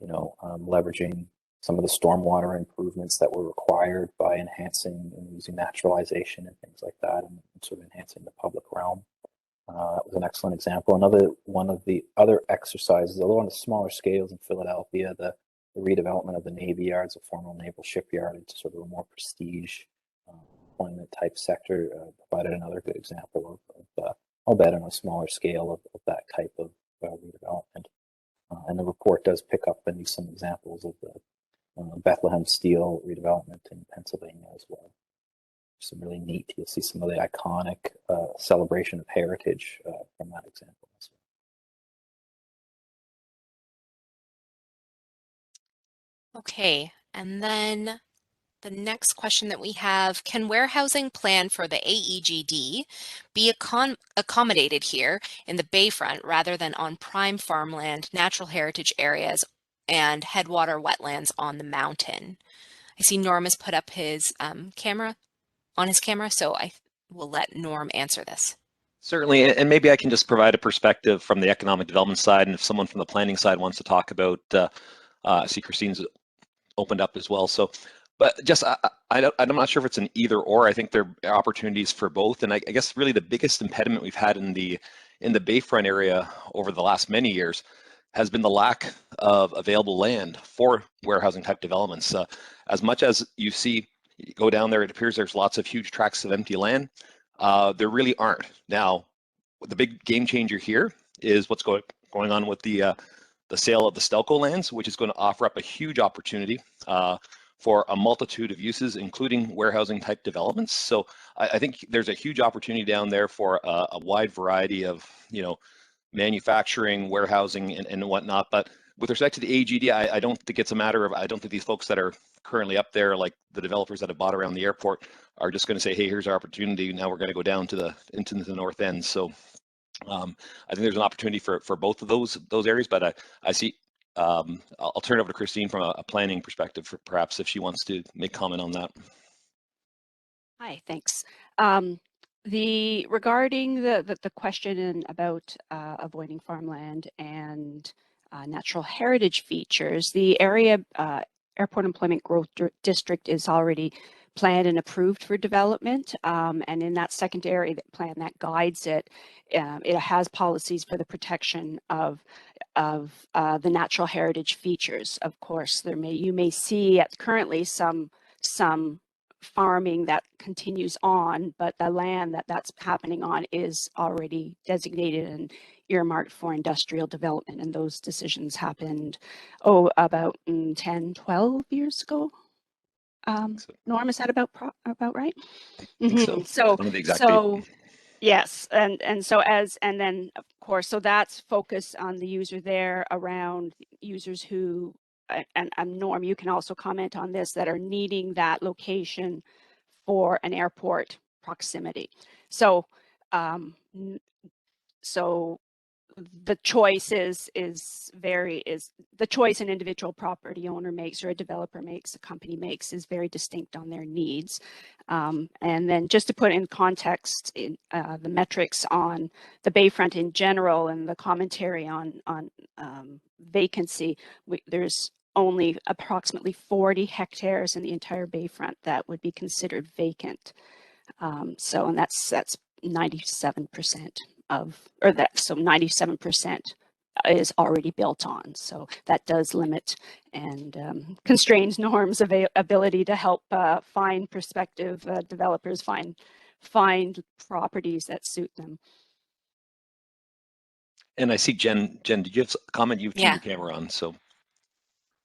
leveraging some of the stormwater improvements that were required by enhancing and using naturalization and things like that, and sort of enhancing the public realm. That was an excellent example. Another one of the other exercises, although on a smaller scales in Philadelphia, the redevelopment of the Navy Yards, a former naval shipyard, into sort of a more prestige employment type sector, provided another good example of I'll bet on a smaller scale of that type of redevelopment. And the report does pick up and use some examples of the Bethlehem Steel redevelopment in Pennsylvania as well. Some really neat. You'll see some of the iconic celebration of heritage from that example as well. Okay, and then the next question that we have, can warehousing plan for the AEGD be accommodated here in the Bayfront rather than on prime farmland, natural heritage areas, and headwater wetlands on the mountain? I see Norm has put up his camera, so I will let Norm answer this. Certainly, and maybe I can just provide a perspective from the economic development side, and if someone from the planning side wants to talk about, I see Christine's opened up as well. So, but just I'm not sure if it's an either or. I think there are opportunities for both, and I guess really the biggest impediment we've had in the Bayfront area over the last many years has been the lack of available land for warehousing type developments. As much as you see, you go down there, it appears there's lots of huge tracts of empty land. There really aren't. Now, the big game changer here is what's going on with the sale of the Stelco lands, which is going to offer up a huge opportunity for a multitude of uses, including warehousing type developments. So I think there's a huge opportunity down there for a wide variety of, manufacturing, warehousing, and whatnot. But with respect to the AGD, I don't think it's a matter of, I don't think these folks that are currently up there, like the developers that have bought around the airport, are just going to say, hey, here's our opportunity. Now we're going to go down to into the north end. So I think there's an opportunity for both of those areas, but I see, I'll turn it over to Christine from a planning perspective, for perhaps if she wants to make comment on that. Hi, thanks. Regarding the question about avoiding farmland and natural heritage features, the area Airport Employment Growth District is already planned and approved for development, and in that secondary plan that guides it, it has policies for the protection of the natural heritage features. Of course, you may see currently some farming that continues on, but the land that's happening on is already designated and earmarked for industrial development, and those decisions happened about 10, 12 years ago. Norm, is that about right? I think so. So, I don't know the exact date. Yes, and then of course, so that's focused on the user there, around users who, and Norm, you can also comment on this, that are needing that location for an airport proximity. So the choice the choice an individual property owner makes or a developer makes, a company makes, is very distinct on their needs. And then just to put in context, in the metrics on the Bayfront in general and the commentary on vacancy, there's only approximately 40 hectares in the entire Bayfront that would be considered vacant. And that's 97% so 97% is already built on. So that does limit and constrains Norm's ability to help find prospective developers find properties that suit them. And I see Jen, did you have a comment? You've turned your camera on, so.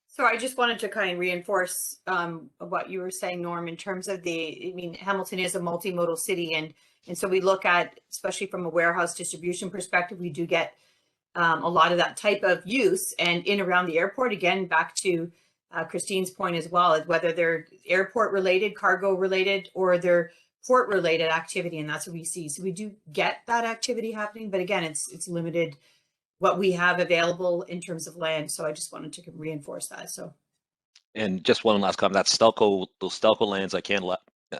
So I just wanted to kind of reinforce what you were saying, Norm, in terms of Hamilton is a multimodal city, and so we look at, especially from a warehouse distribution perspective, we do get a lot of that type of use, and in around the airport, again, back to Christine's point as well, whether they're airport related, cargo related, or they're port related activity, and that's what we see. So we do get that activity happening, but again, it's limited what we have available in terms of land. So I just wanted to reinforce that. So, and just one last comment, those Stelco lands, I can't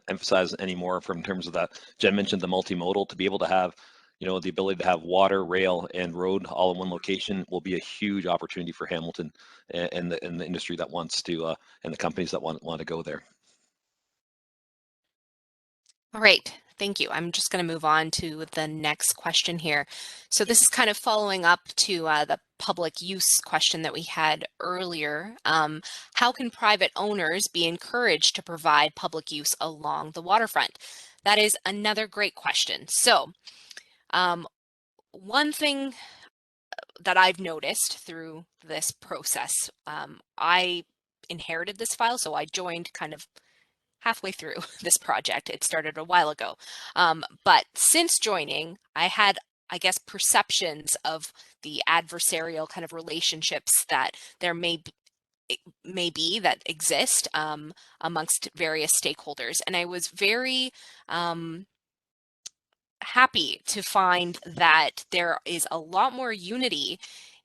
emphasize anymore from terms of that. Jen mentioned the multimodal, to be able to have, the ability to have water, rail, and road all in one location will be a huge opportunity for Hamilton and the industry that wants to, and the companies that want to go there. All right, thank you. I'm just going to move on to the next question here. So this is kind of following up to the public use question that we had earlier. How can private owners be encouraged to provide public use along the waterfront? That is another great question. So one thing that I've noticed through this process, I inherited this file, so I joined kind of halfway through this project. It started a while ago. But since joining, I had, I guess, perceptions of the adversarial kind of relationships that there may be that exist amongst various stakeholders. And I was very happy to find that there is a lot more unity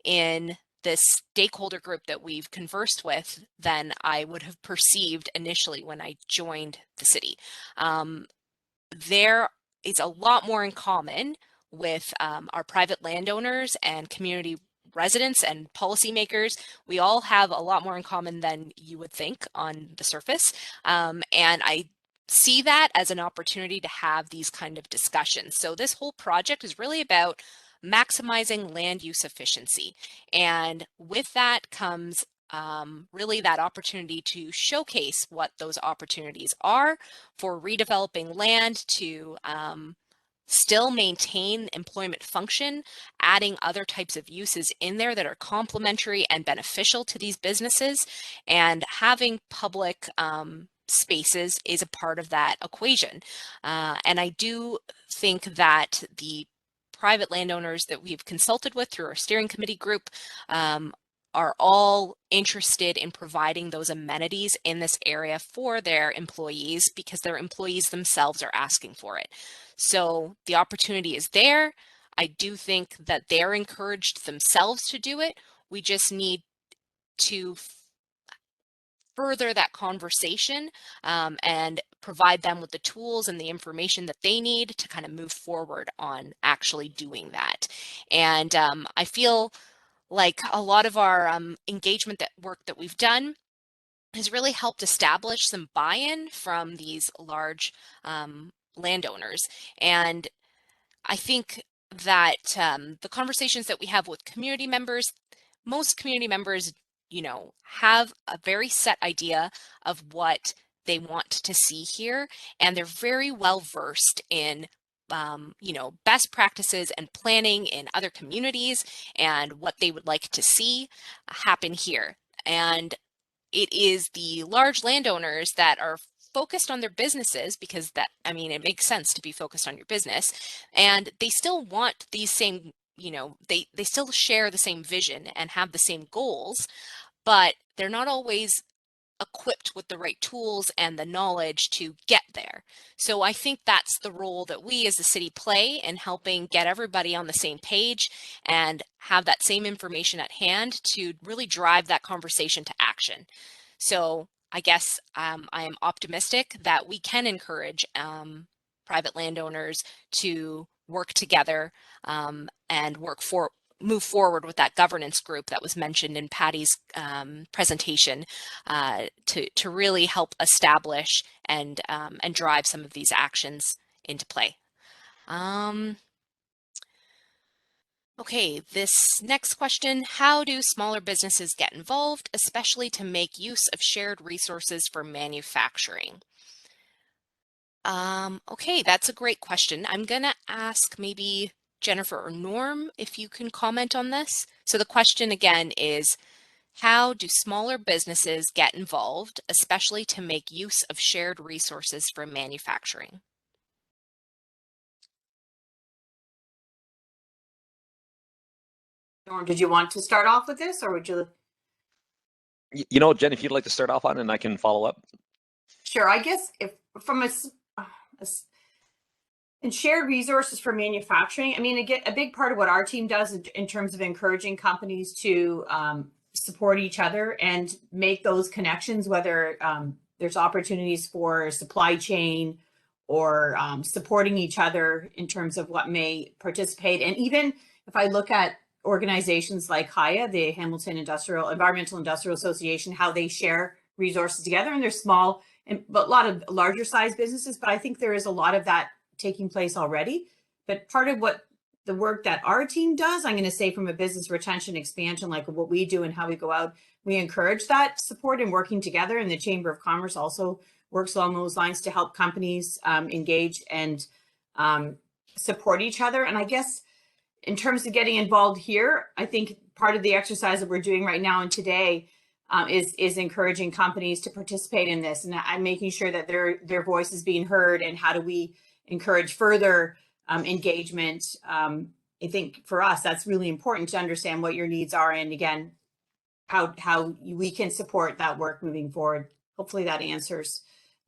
in this stakeholder group that we've conversed with than I would have perceived initially when I joined the city. There is a lot more in common with our private landowners and community residents and policymakers. We all have a lot more in common than you would think on the surface. And I see that as an opportunity to have these kind of discussions. So this whole project is really about maximizing land use efficiency. And with that comes really that opportunity to showcase what those opportunities are for redeveloping land to still maintain employment function, adding other types of uses in there that are complementary and beneficial to these businesses, and having public spaces is a part of that equation. And I do think that the private landowners that we've consulted with through our steering committee group are all interested in providing those amenities in this area for their employees because their employees themselves are asking for it. So the opportunity is there. I do think that they're encouraged themselves to do it. We just need to further that conversation and provide them with the tools and the information that they need to kind of move forward on actually doing that. And I feel like a lot of our engagement work that we've done has really helped establish some buy-in from these large landowners. And I think that the conversations that we have with community members, most community members have a very set idea of what they want to see here, and they're very well versed in best practices and planning in other communities and what they would like to see happen here. And it is the large landowners that are focused on their businesses because it makes sense to be focused on your business, and they still want these same, they still share the same vision and have the same goals, but they're not always equipped with the right tools and the knowledge to get there. So I think that's the role that we as a city play in helping get everybody on the same page and have that same information at hand to really drive that conversation to action. So I guess I am optimistic that we can encourage private landowners to work together and move forward with that governance group that was mentioned in Patty's presentation to really help establish and drive some of these actions into play. Okay, this next question, how do smaller businesses get involved, especially to make use of shared resources for manufacturing? Okay, that's a great question. I'm gonna ask maybe Jennifer or Norm if you can comment on this. So the question again is, how do smaller businesses get involved, especially to make use of shared resources for manufacturing? Norm, did you want to start off with this, or would you? You know, Jen, if you'd like to start off on it, and I can follow up. Sure. I guess if from and shared resources for manufacturing, I mean, again, a big part of what our team does in terms of encouraging companies to support each other and make those connections, whether there's opportunities for supply chain or supporting each other in terms of what may participate. And even if I look at organizations like HIA, the Hamilton Environmental Industrial Association, how they share resources together, and they're small, but a lot of larger size businesses, but I think there is a lot of that taking place already. But part of what the work that our team does, I'm going to say from a business retention expansion, like what we do and how we go out, we encourage that support and working together. And the Chamber of Commerce also works along those lines to help companies engage and support each other. And I guess in terms of getting involved here, I think part of the exercise that we're doing right now and today is encouraging companies to participate in this, and I'm making sure that their voice is being heard. And how do we encourage further engagement? I think for us, that's really important to understand what your needs are, and again, how we can support that work moving forward. Hopefully that answers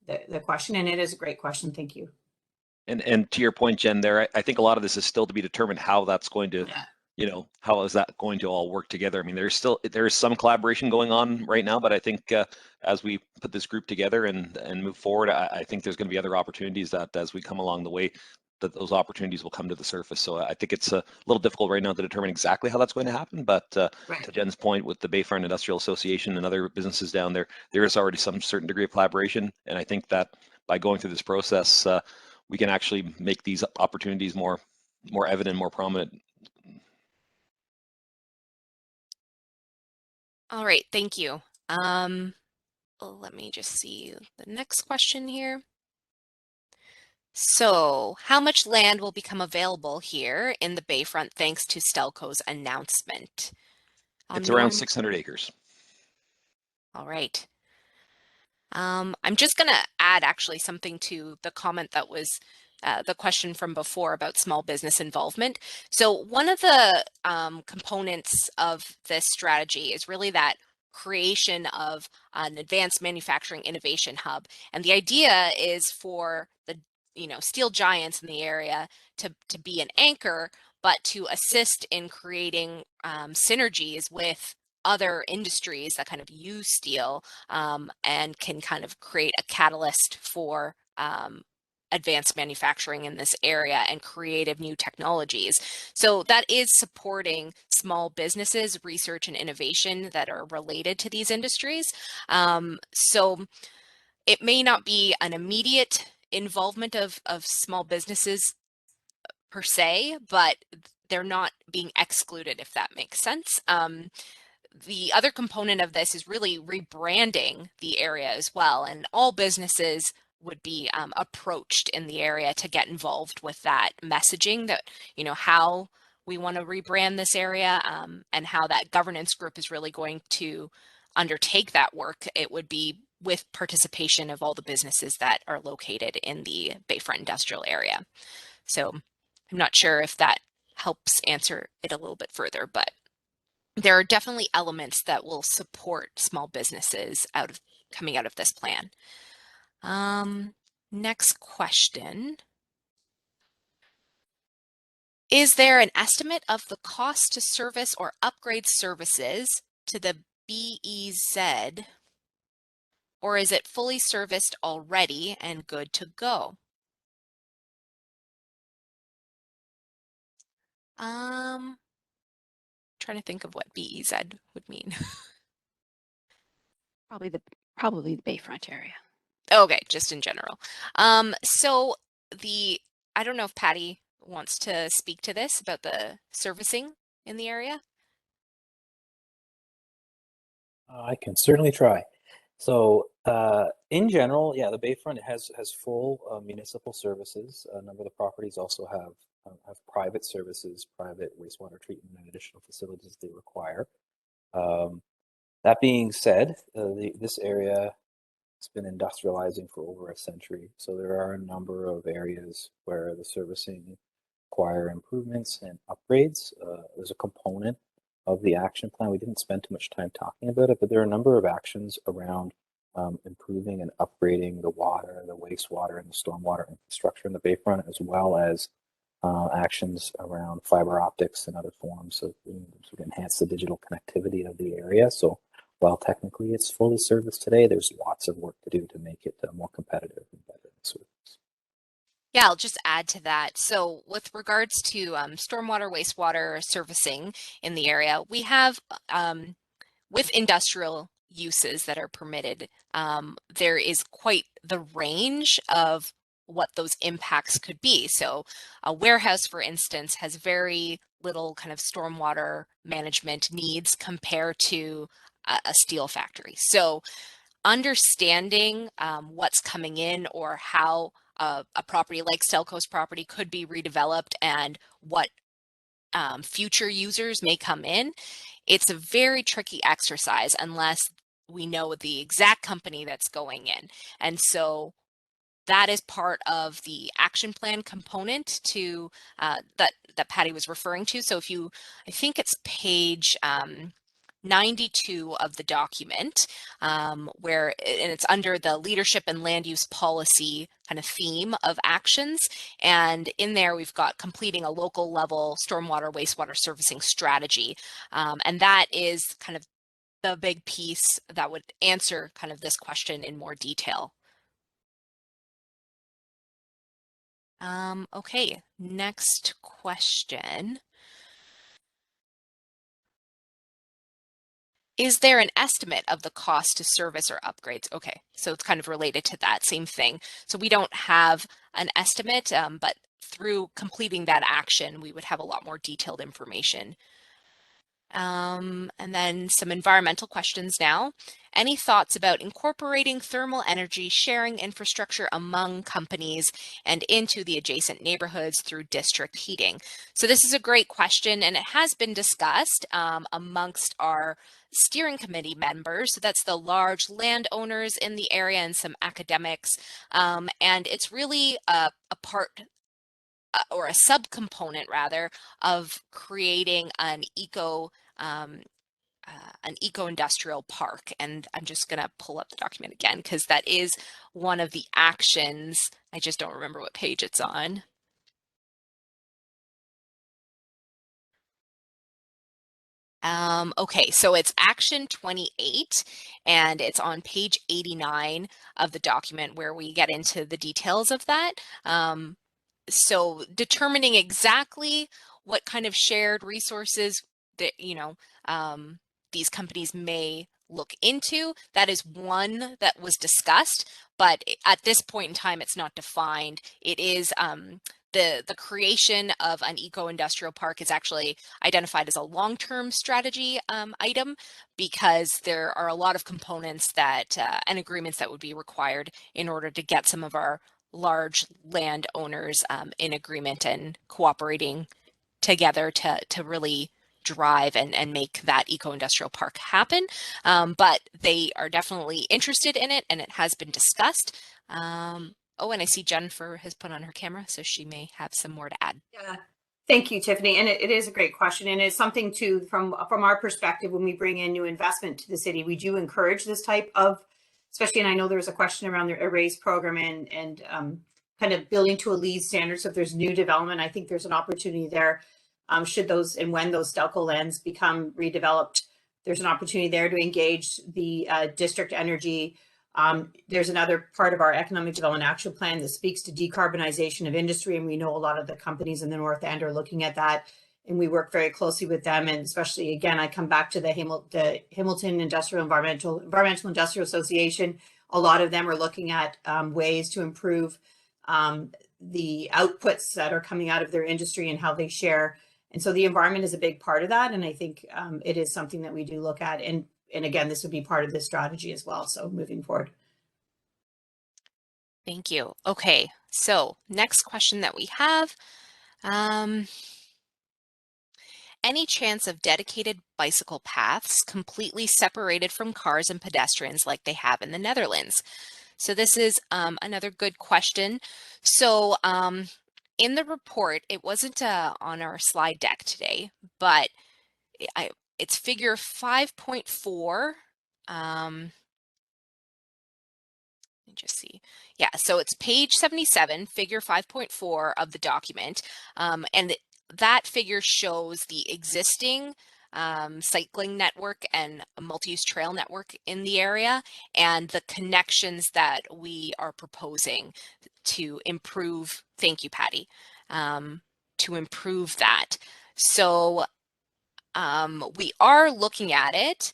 the question, and it is a great question. Thank you. And to your point, Jen, there, I think a lot of this is still to be determined how that's going to, you know, how is that going to all work together? I mean, there is some collaboration going on right now, but I think as we put this group together and move forward, I think there's going to be other opportunities that as we come along the way, that those opportunities will come to the surface. So I think it's a little difficult right now to determine exactly how that's going to happen. But to Jen's point, with the Bayfront Industrial Association and other businesses down there, there is already some certain degree of collaboration. And I think that by going through this process, we can actually make these opportunities more evident, more prominent. All right, thank you. Let me just see the next question here. So, how much land will become available here in the Bayfront thanks to Stelco's announcement? It's around 600 acres. All right. I'm just going to add actually something to the comment that was the question from before about small business involvement. So one of the components of this strategy is really that creation of an advanced manufacturing innovation hub. And the idea is for the steel giants in the area to be an anchor, but to assist in creating synergies with other industries that kind of use steel and can kind of create a catalyst for advanced manufacturing in this area and creative new technologies. So that is supporting small businesses, research and innovation that are related to these industries. So it may not be an immediate involvement of small businesses per se, but they're not being excluded, if that makes sense. The other component of this is really rebranding the area as well, and all businesses would be approached in the area to get involved with that messaging, that how we want to rebrand this area and how that governance group is really going to undertake that work. It would be with participation of all the businesses that are located in the Bayfront industrial area. So I'm not sure if that helps answer it a little bit further, but there are definitely elements that will support small businesses out of coming out of this plan. Next question. Is there an estimate of the cost to service or upgrade services to the BEZ, or is it fully serviced already and good to go? Trying to think of what BEZ would mean. Probably the Bayfront area. Okay, just in general. So I don't know if Patty wants to speak to this about the servicing in the area. I can certainly try. So in general, yeah, the Bayfront has full municipal services. A number of the properties also have private services, private wastewater treatment and additional facilities they require. That being said, this area has been industrializing for over a century. So there are a number of areas where the servicing require improvements and upgrades. There's a component of the action plan. We didn't spend too much time talking about it, but there are a number of actions around improving and upgrading the water, the wastewater, and the stormwater infrastructure in the Bayfront, as well as actions around fiber optics and other forms of sort of enhance the digital connectivity of the area. So while technically it's fully serviced today, there's lots of work to do to make it more competitive and better service. Yeah, I'll just add to that. So with regards to stormwater, wastewater servicing in the area, we have, with industrial uses that are permitted, there is quite the range of what those impacts could be. So a warehouse, for instance, has very little kind of stormwater management needs compared to a steel factory. So understanding what's coming in or how a property like Stelco's property could be redeveloped and what future users may come in, it's a very tricky exercise unless we know the exact company that's going in. And so that is part of the action plan component to that Patty was referring to. So I think it's page 92 of the document, and it's under the leadership and land use policy kind of theme of actions. And in there, we've got completing a local level stormwater, wastewater servicing strategy. And that is kind of the big piece that would answer kind of this question in more detail. Okay, next question. Is there an estimate of the cost to service or upgrades? Okay, so it's kind of related to that same thing. So we don't have an estimate, but through completing that action, we would have a lot more detailed information. And then some environmental questions now. Any thoughts about incorporating thermal energy sharing infrastructure among companies and into the adjacent neighborhoods through district heating? So this is a great question, and it has been discussed amongst our steering committee members. So that's the large landowners in the area and some academics. And it's really a part or a subcomponent rather of creating an eco-industrial park. And I'm just going to pull up the document again because that is one of the actions. I just don't remember what page it's on. Okay, so it's action 28 and it's on page 89 of the document where we get into the details of that. So determining exactly what kind of shared resources that, these companies may look into, that is one that was discussed, but at this point in time, it's not defined. It is the creation of an eco-industrial park is actually identified as a long-term strategy item because there are a lot of components that and agreements that would be required in order to get some of our large landowners in agreement and cooperating together to really drive and make that eco-industrial park happen. But they are definitely interested in it and it has been discussed. Oh, and I see Jennifer has put on her camera, so she may have some more to add. Yeah, thank you, Tiffany. And it is a great question. And it's something too, from our perspective, when we bring in new investment to the city, we do encourage this type of especially, and I know there was a question around the Erase program and kind of building to a LEED standard. So if there's new development, I think there's an opportunity there. Should those and when those Stelco lands become redeveloped, there's an opportunity there to engage the district energy. There's another part of our economic development action plan that speaks to decarbonization of industry, and we know a lot of the companies in the North End are looking at that, and we work very closely with them. And especially, again, I come back to the Hamilton Environmental Industrial Association. A lot of them are looking at ways to improve the outputs that are coming out of their industry and how they share. And so the environment is a big part of that. And I think it is something that we do look at. And again, this would be part of this strategy as well. So moving forward. Thank you. Okay, so next question that we have. Any chance of dedicated bicycle paths completely separated from cars and pedestrians like they have in the Netherlands? So this is another good question. So in the report, it wasn't on our slide deck today, but it's figure 5.4. Let me just see. Yeah, so it's page 77, figure 5.4 of the document. And that figure shows the existing cycling network and a multi-use trail network in the area and the connections that we are proposing to improve. Thank you, Patty. To improve that. So we are looking at it,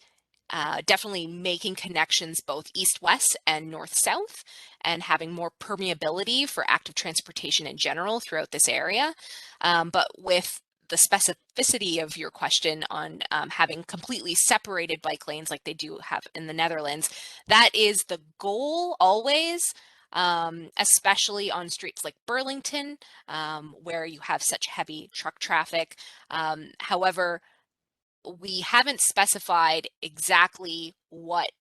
definitely making connections both east-west and north-south and having more permeability for active transportation in general throughout this area. But with the specificity of your question on having completely separated bike lanes like they do have in the Netherlands, that is the goal always, especially on streets like Burlington, where you have such heavy truck traffic. However, we haven't specified exactly what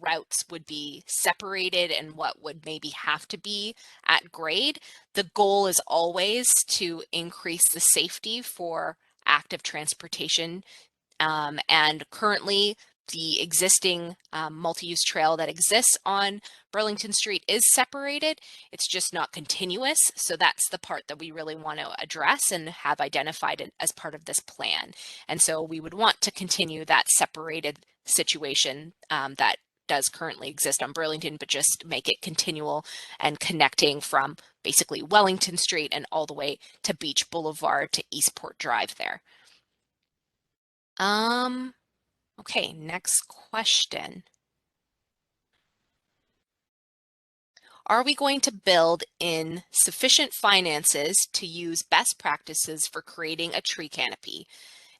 routes would be separated and what would maybe have to be at grade. The goal is always to increase the safety for active transportation. And currently, the existing multi-use trail that exists on Burlington Street is separated. It's just not continuous. So that's the part that we really want to address and have identified as part of this plan. And so we would want to continue that separated situation that does currently exist on Burlington, but just make it continual and connecting from basically Wellington Street and all the way to Beach Boulevard to Eastport Drive there. Okay, next question. Are we going to build in sufficient finances to use best practices for creating a tree canopy?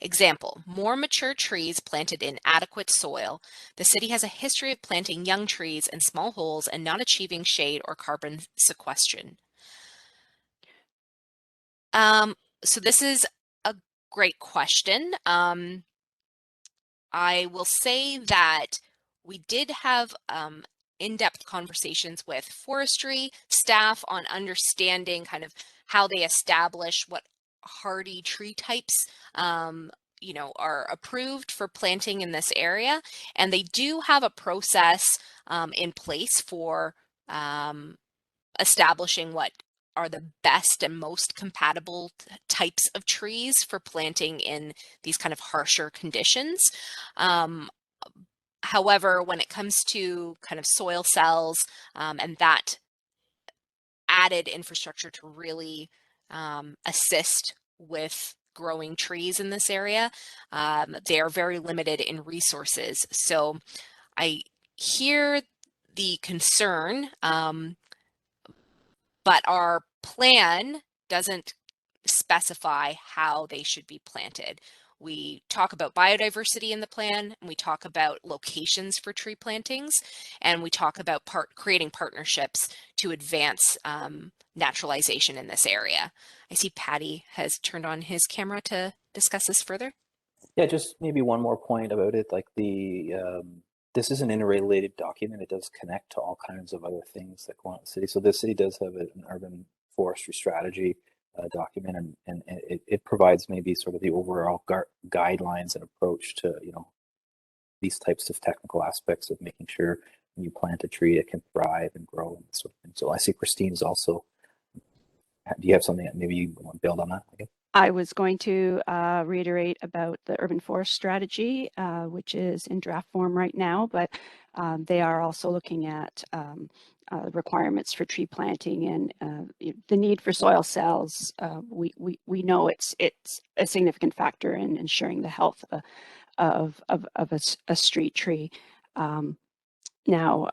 Example, more mature trees planted in adequate soil. The city has a history of planting young trees in small holes and not achieving shade or carbon sequestration. So this is a great question. I will say that we did have in-depth conversations with forestry staff on understanding kind of how they establish what hardy tree types you know, are approved for planting in this area. And they do have a process in place for establishing what are the best and most compatible types of trees for planting in these kind of harsher conditions. However, when it comes to kind of soil cells and that added infrastructure to really assist with growing trees in this area, they are very limited in resources. So I hear the concern, but our plan doesn't specify how they should be planted. We talk about biodiversity in the plan, and we talk about locations for tree plantings, and we talk about creating partnerships to advance naturalization in this area. I see Patty has turned on his camera to discuss this further. Yeah, just maybe one more point about it, like this is an interrelated document. It does connect to all kinds of other things that go on in the city. So the city does have an urban forestry strategy document, and it provides maybe sort of the overall guidelines and approach to, you know, these types of technical aspects of making sure you plant a tree, it can thrive and grow and sort of thing. So I see Christine's also. Do you have something that maybe you want to build on that? Okay. I was going to reiterate about the urban forest strategy, which is in draft form right now, but they are also looking at requirements for tree planting and the need for soil cells. We know it's a significant factor in ensuring the health of a street tree. Now,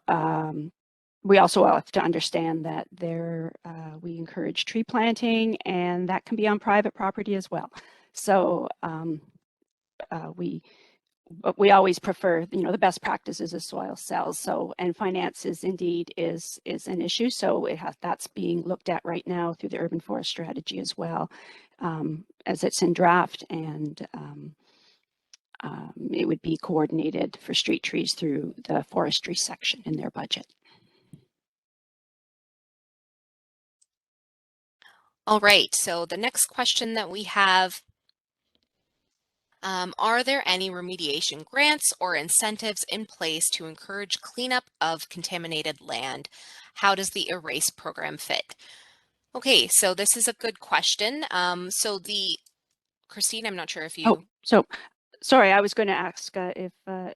we also have to understand that we encourage tree planting, and that can be on private property as well. So we always prefer, the best practices is soil cells. So, and finances indeed is an issue. So that's being looked at right now through the urban forest strategy as well, as it's in draft, and it would be coordinated for street trees through the forestry section in their budget. All right, so the next question that we have, are there any remediation grants or incentives in place to encourage cleanup of contaminated land? How does the ERASE program fit? Okay, so this is a good question. Christine, I'm not sure if you... Oh, so sorry, I was going to ask if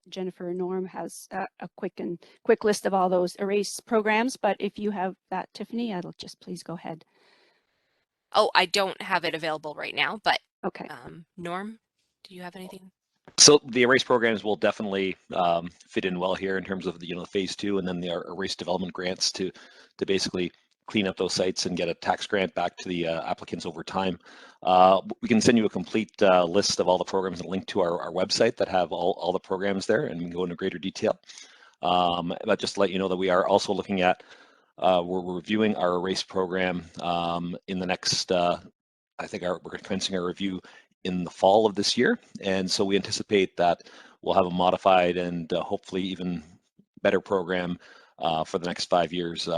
Jennifer or Norm has a quick list of all those ERASE programs, but if you have that, Tiffany, I'll just please go ahead. Oh, I don't have it available right now, but okay. Norm, do you have anything? So the ERASE programs will definitely fit in well here in terms of the phase 2, and then the ERASE development grants to basically clean up those sites and get a tax grant back to the applicants over time. We can send you a complete list of all the programs and link to our website that have all the programs there, and we can go into greater detail. But just to let you know that we are also looking at we're reviewing our ERASE program in the next, I think we're commencing our review in the fall of this year. And so we anticipate that we'll have a modified and hopefully even better program for the next 5 years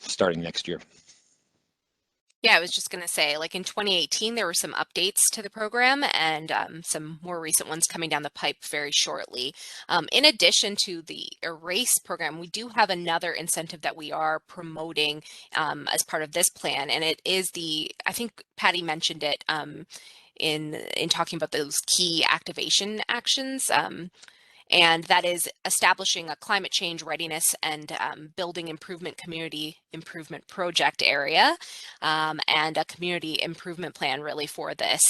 starting next year. Yeah, I was just going to say, like in 2018, there were some updates to the program and some more recent ones coming down the pipe very shortly. In addition to the ERASE program, we do have another incentive that we are promoting as part of this plan, and it is I think Patty mentioned it in talking about those key activation actions. And that is establishing a climate change readiness and building improvement community improvement project area and a community improvement plan really for this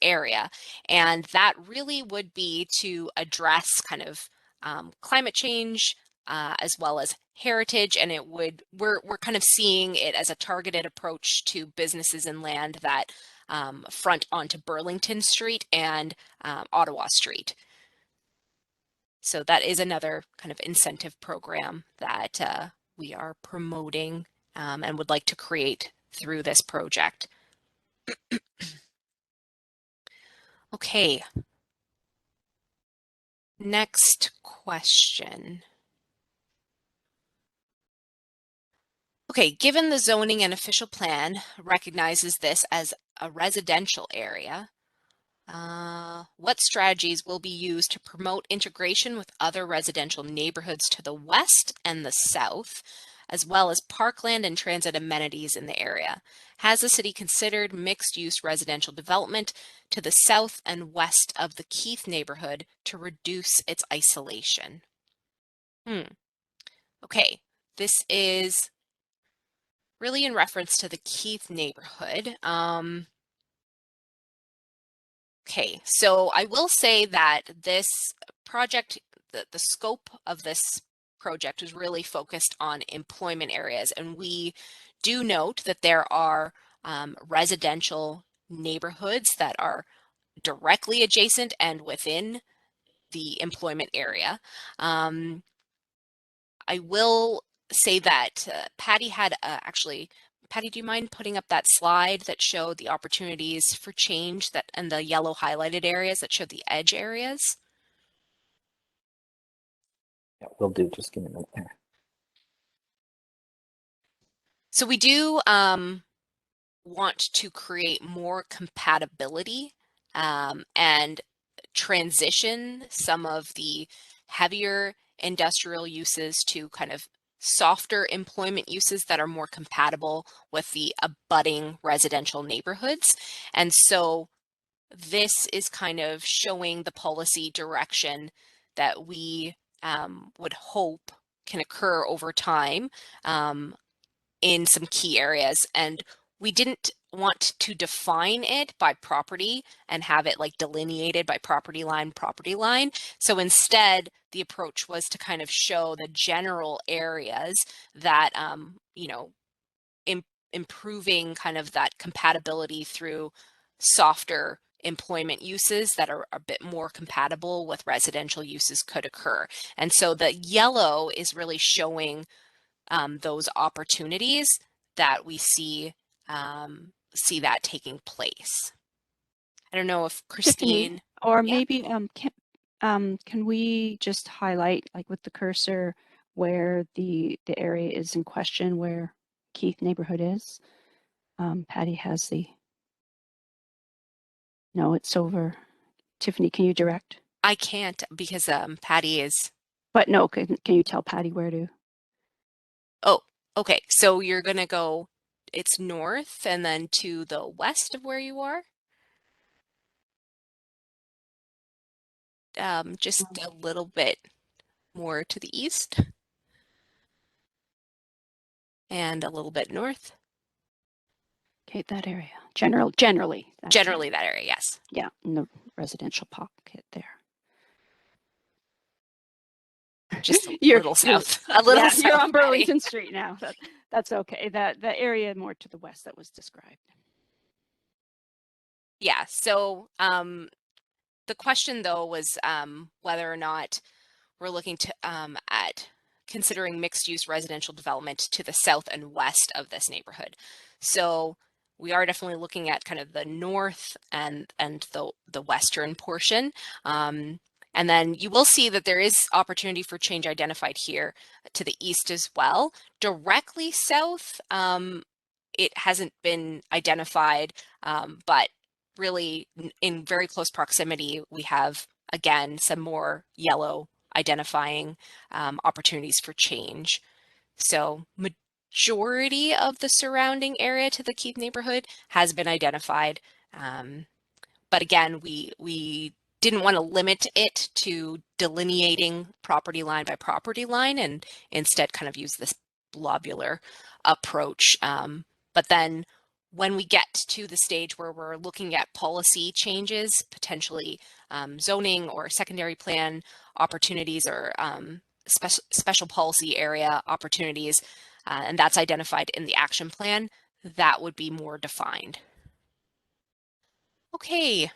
area. And that really would be to address kind of climate change as well as heritage, and we're kind of seeing it as a targeted approach to businesses and land that front onto Burlington Street and Ottawa Street. So that is another kind of incentive program that we are promoting and would like to create through this project. Okay. Next question. Okay, given the zoning and official plan recognizes this as a residential area, what strategies will be used to promote integration with other residential neighborhoods to the west and the south, as well as parkland and transit amenities in the area? Has the city considered mixed-use residential development to the south and west of the Keith neighborhood to reduce its isolation? Okay, this is really in reference to the Keith neighborhood. Okay, so I will say that this project, the scope of this project is really focused on employment areas, and we do note that there are residential neighborhoods that are directly adjacent and within the employment area. I will say that Patty had Patty, do you mind putting up that slide that showed the opportunities for change and the yellow highlighted areas that showed the edge areas? Yeah, we'll do. Just give me a minute there. So we do want to create more compatibility and transition some of the heavier industrial uses to kind of softer employment uses that are more compatible with the abutting residential neighborhoods. And so this is kind of showing the policy direction that we would hope can occur over time in some key areas. And we didn't want to define it by property and have it like delineated by property line. So instead, the approach was to kind of show the general areas that, you know, improving kind of that compatibility through softer employment uses that are a bit more compatible with residential uses could occur. And so the yellow is really showing those opportunities that we see that taking place. I don't know if Christine, Tiffany, or yeah. maybe can we just highlight, like with the cursor, where the area is in question, where Keith neighborhood is? Patty has the. No, it's over. Tiffany, can you direct? I can't because Patty is. But no, can you tell Patty where to? Oh, okay. So you're gonna go. It's north and then to the west of where you are. Just a little bit more to the east and a little bit north. Okay, that area. Generally. Generally that area, yes. Yeah, in the residential pocket there. Just a little south. You're on Patty. Burlington Street now. That's okay. The area more to the west that was described. Yeah. So the question though was whether or not we're looking to at considering mixed use residential development to the south and west of this neighborhood. So we are definitely looking at kind of the north and the western portion. And then you will see that there is opportunity for change identified here to the east as well. Directly south, it hasn't been identified, but really in very close proximity, we have, again, some more yellow identifying opportunities for change. So majority of the surrounding area to the Keith neighborhood has been identified. But again, we didn't want to limit it to delineating property line by property line and instead kind of use this globular approach. But then when we get to the stage where we're looking at policy changes, potentially zoning or secondary plan opportunities or special policy area opportunities, and that's identified in the action plan, that would be more defined. Okay.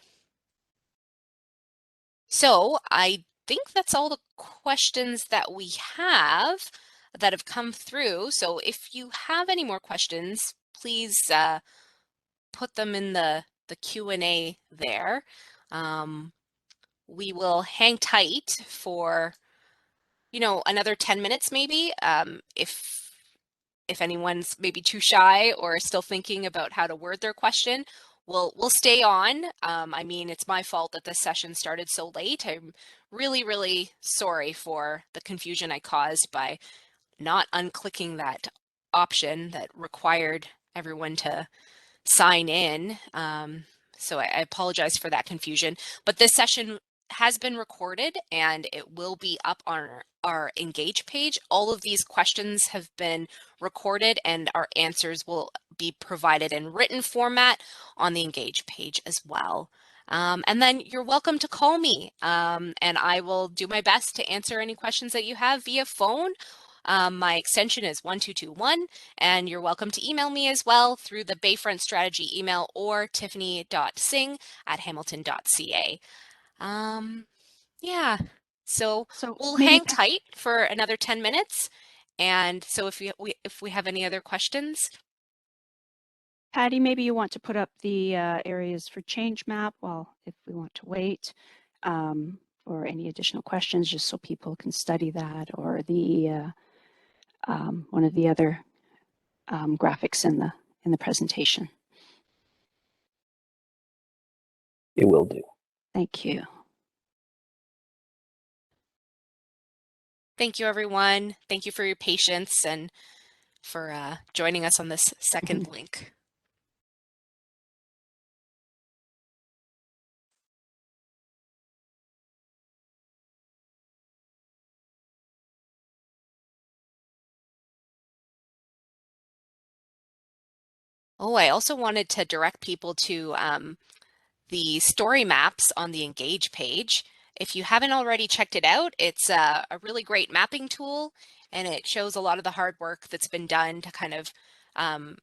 So I think that's all the questions that we have that have come through. So if you have any more questions, please put them in the Q&A there. We will hang tight for, you know, another 10 minutes maybe, if anyone's maybe too shy or still thinking about how to word their question. We'll stay on. I mean, it's my fault that this session started so late. I'm really, really sorry for the confusion I caused by not unclicking that option that required everyone to sign in. So I apologize for that confusion, but this session has been recorded and it will be up on our Engage page. All of these questions have been recorded and our answers will be provided in written format on the Engage page as well. And then you're welcome to call me and I will do my best to answer any questions that you have via phone. My extension is 1221, and you're welcome to email me as well through the Bayfront Strategy email or tiffany.sing@hamilton.ca. Yeah, so we'll hang tight for another 10 minutes. And so if we have any other questions. Patty, maybe you want to put up the areas for change map, well, if we want to wait, or any additional questions, just so people can study that, or the one of the other graphics in the presentation. It will do. Thank you. Thank you, everyone. Thank you for your patience and for joining us on this second link. Oh, I also wanted to direct people to the story maps on the Engage page. If you haven't already checked it out, it's a really great mapping tool, and it shows a lot of the hard work that's been done to kind of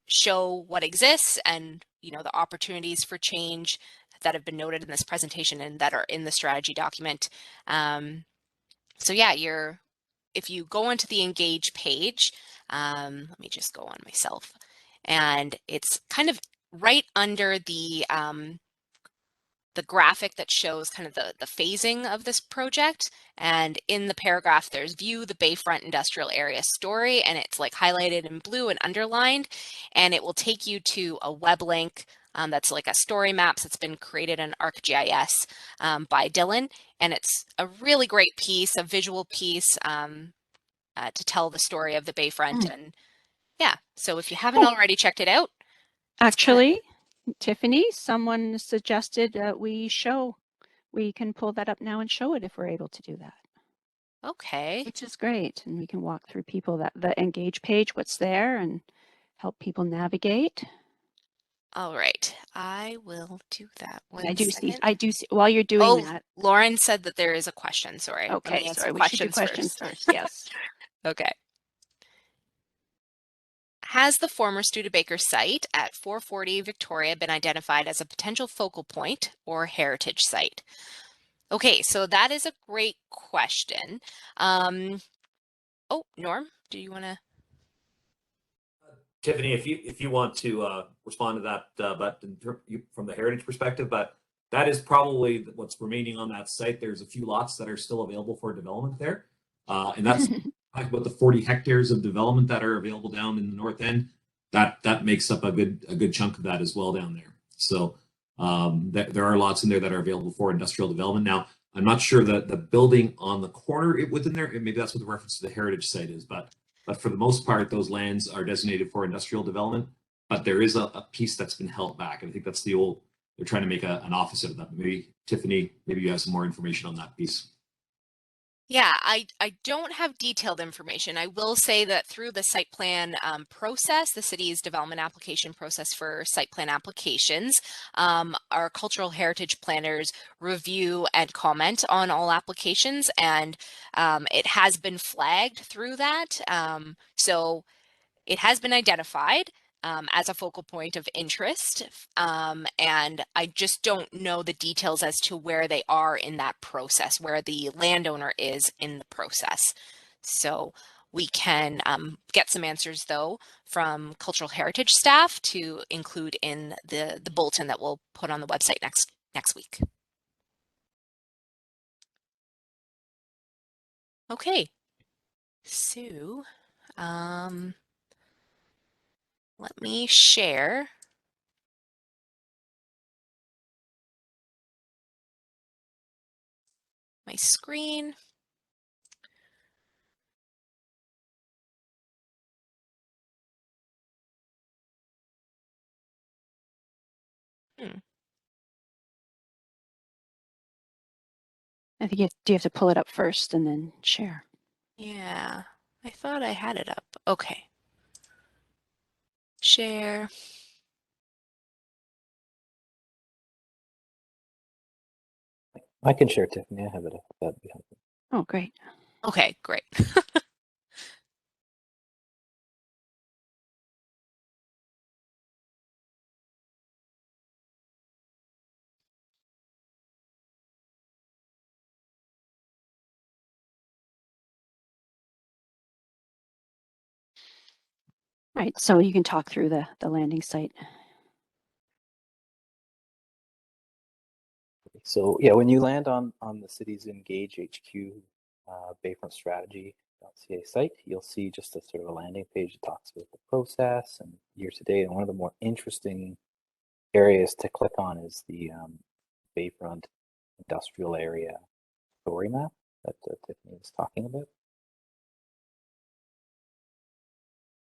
show what exists and the opportunities for change that have been noted in this presentation and that are in the strategy document. So yeah, if you go onto the Engage page, let me just go on myself, and it's kind of right under the graphic that shows kind of the phasing of this project. And in the paragraph, there's view the Bayfront industrial area story, and it's like highlighted in blue and underlined, and it will take you to a web link that's like a story maps that's been created in ArcGIS by Dylan. And it's a really great piece, a visual piece to tell the story of the Bayfront. And yeah, so if you haven't already checked it out. Actually, Tiffany, someone suggested we can pull that up now and show it if we're able to do that. Okay. Which is great. And we can walk through the Engage page, what's there, and help people navigate. All right, I will do that. I do see while you're doing that. Lauren said that there is a question. Sorry. Okay, sorry. We should do questions first. Yes. Okay. Has the former Studebaker site at 440 Victoria been identified as a potential focal point or heritage site? Okay, so that is a great question. Oh, Norm, do you want to? Tiffany, if you want to respond to that, but from the heritage perspective, but that is probably what's remaining on that site. There's a few lots that are still available for development there, and that's about the 40 hectares of development that are available down in the north end. That makes up a good chunk of that as well down there. So there are lots in there that are available for industrial development. Now, I'm not sure that the building on the corner within there, maybe that's what the reference to the heritage site is, but for the most part, those lands are designated for industrial development, but there is a piece that's been held back. And I think that's they're trying to make an office out of that. Maybe Tiffany, maybe you have some more information on that piece. Yeah, I don't have detailed information. I will say that through the site plan process, the city's development application process for site plan applications, our cultural heritage planners review and comment on all applications, and it has been flagged through that. So it has been identified as a focal point of interest, and I just don't know the details as to where they are in that process, where the landowner is in the process. So we can get some answers, though, from cultural heritage staff to include in the bulletin that we'll put on the website next week. Okay, so let me share my screen. I think do you have to pull it up first and then share? Yeah, I thought I had it up. Okay. Share. I can share, Tiffany. I have it up. That'd be helpful. Oh, great. Okay, great. Right, so you can talk through the landing site. So yeah, when you land on the city's Engage HQ Bayfront strategy.ca site, you'll see just a sort of a landing page that talks about the process and year to date. And one of the more interesting areas to click on is the Bayfront industrial area story map that Tiffany was talking about.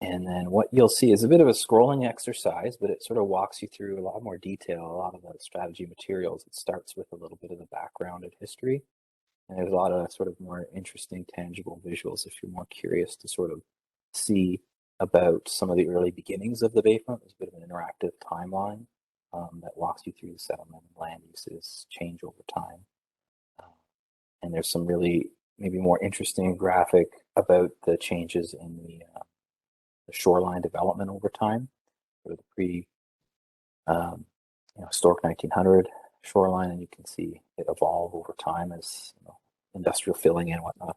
And then what you'll see is a bit of a scrolling exercise, but it sort of walks you through a lot more detail, a lot of the strategy materials. It starts with a little bit of the background and history. And there's a lot of sort of more interesting, tangible visuals if you're more curious to sort of see about some of the early beginnings of the Bayfront. There's a bit of an interactive timeline that walks you through the settlement and land uses change over time. And there's some really maybe more interesting graphic about the changes in the shoreline development over time, sort of the pre historic 1900 shoreline, and you can see it evolve over time as industrial filling and whatnot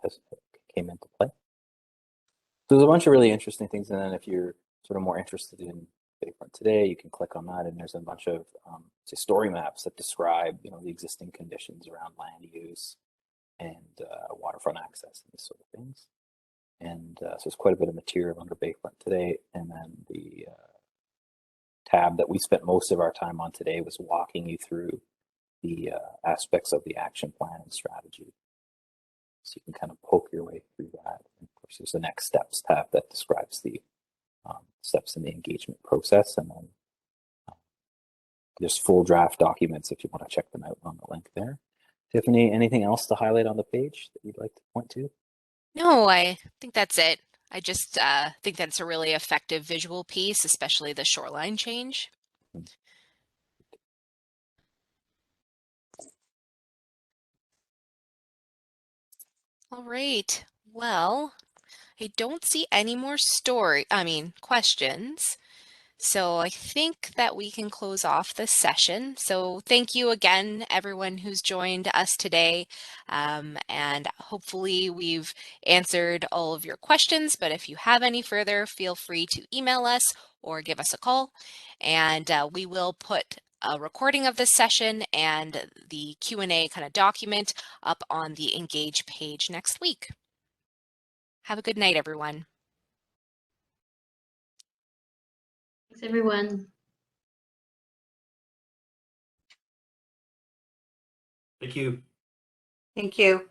came into play. So there's a bunch of really interesting things, and then if you're sort of more interested in Bayfront today, you can click on that, and there's a bunch of say story maps that describe the existing conditions around land use and waterfront access and these sort of things. And so it's quite a bit of material under Bayfront today. And then the tab that we spent most of our time on today was walking you through the aspects of the action plan and strategy. So you can kind of poke your way through that. And of course, there's the next steps tab that describes the steps in the engagement process. And then there's full draft documents if you want to check them out on the link there. Tiffany, anything else to highlight on the page that you'd like to point to? No, I think that's it. I just think that it's a really effective visual piece, especially the shoreline change. All right. Well, I don't see any more questions. So I think that we can close off this session. So thank you again, everyone who's joined us today. And hopefully we've answered all of your questions, but if you have any further, feel free to email us or give us a call. And we will put a recording of this session and the Q&A kind of document up on the Engage page next week. Have a good night, everyone. Thanks, everyone. Thank you. Thank you.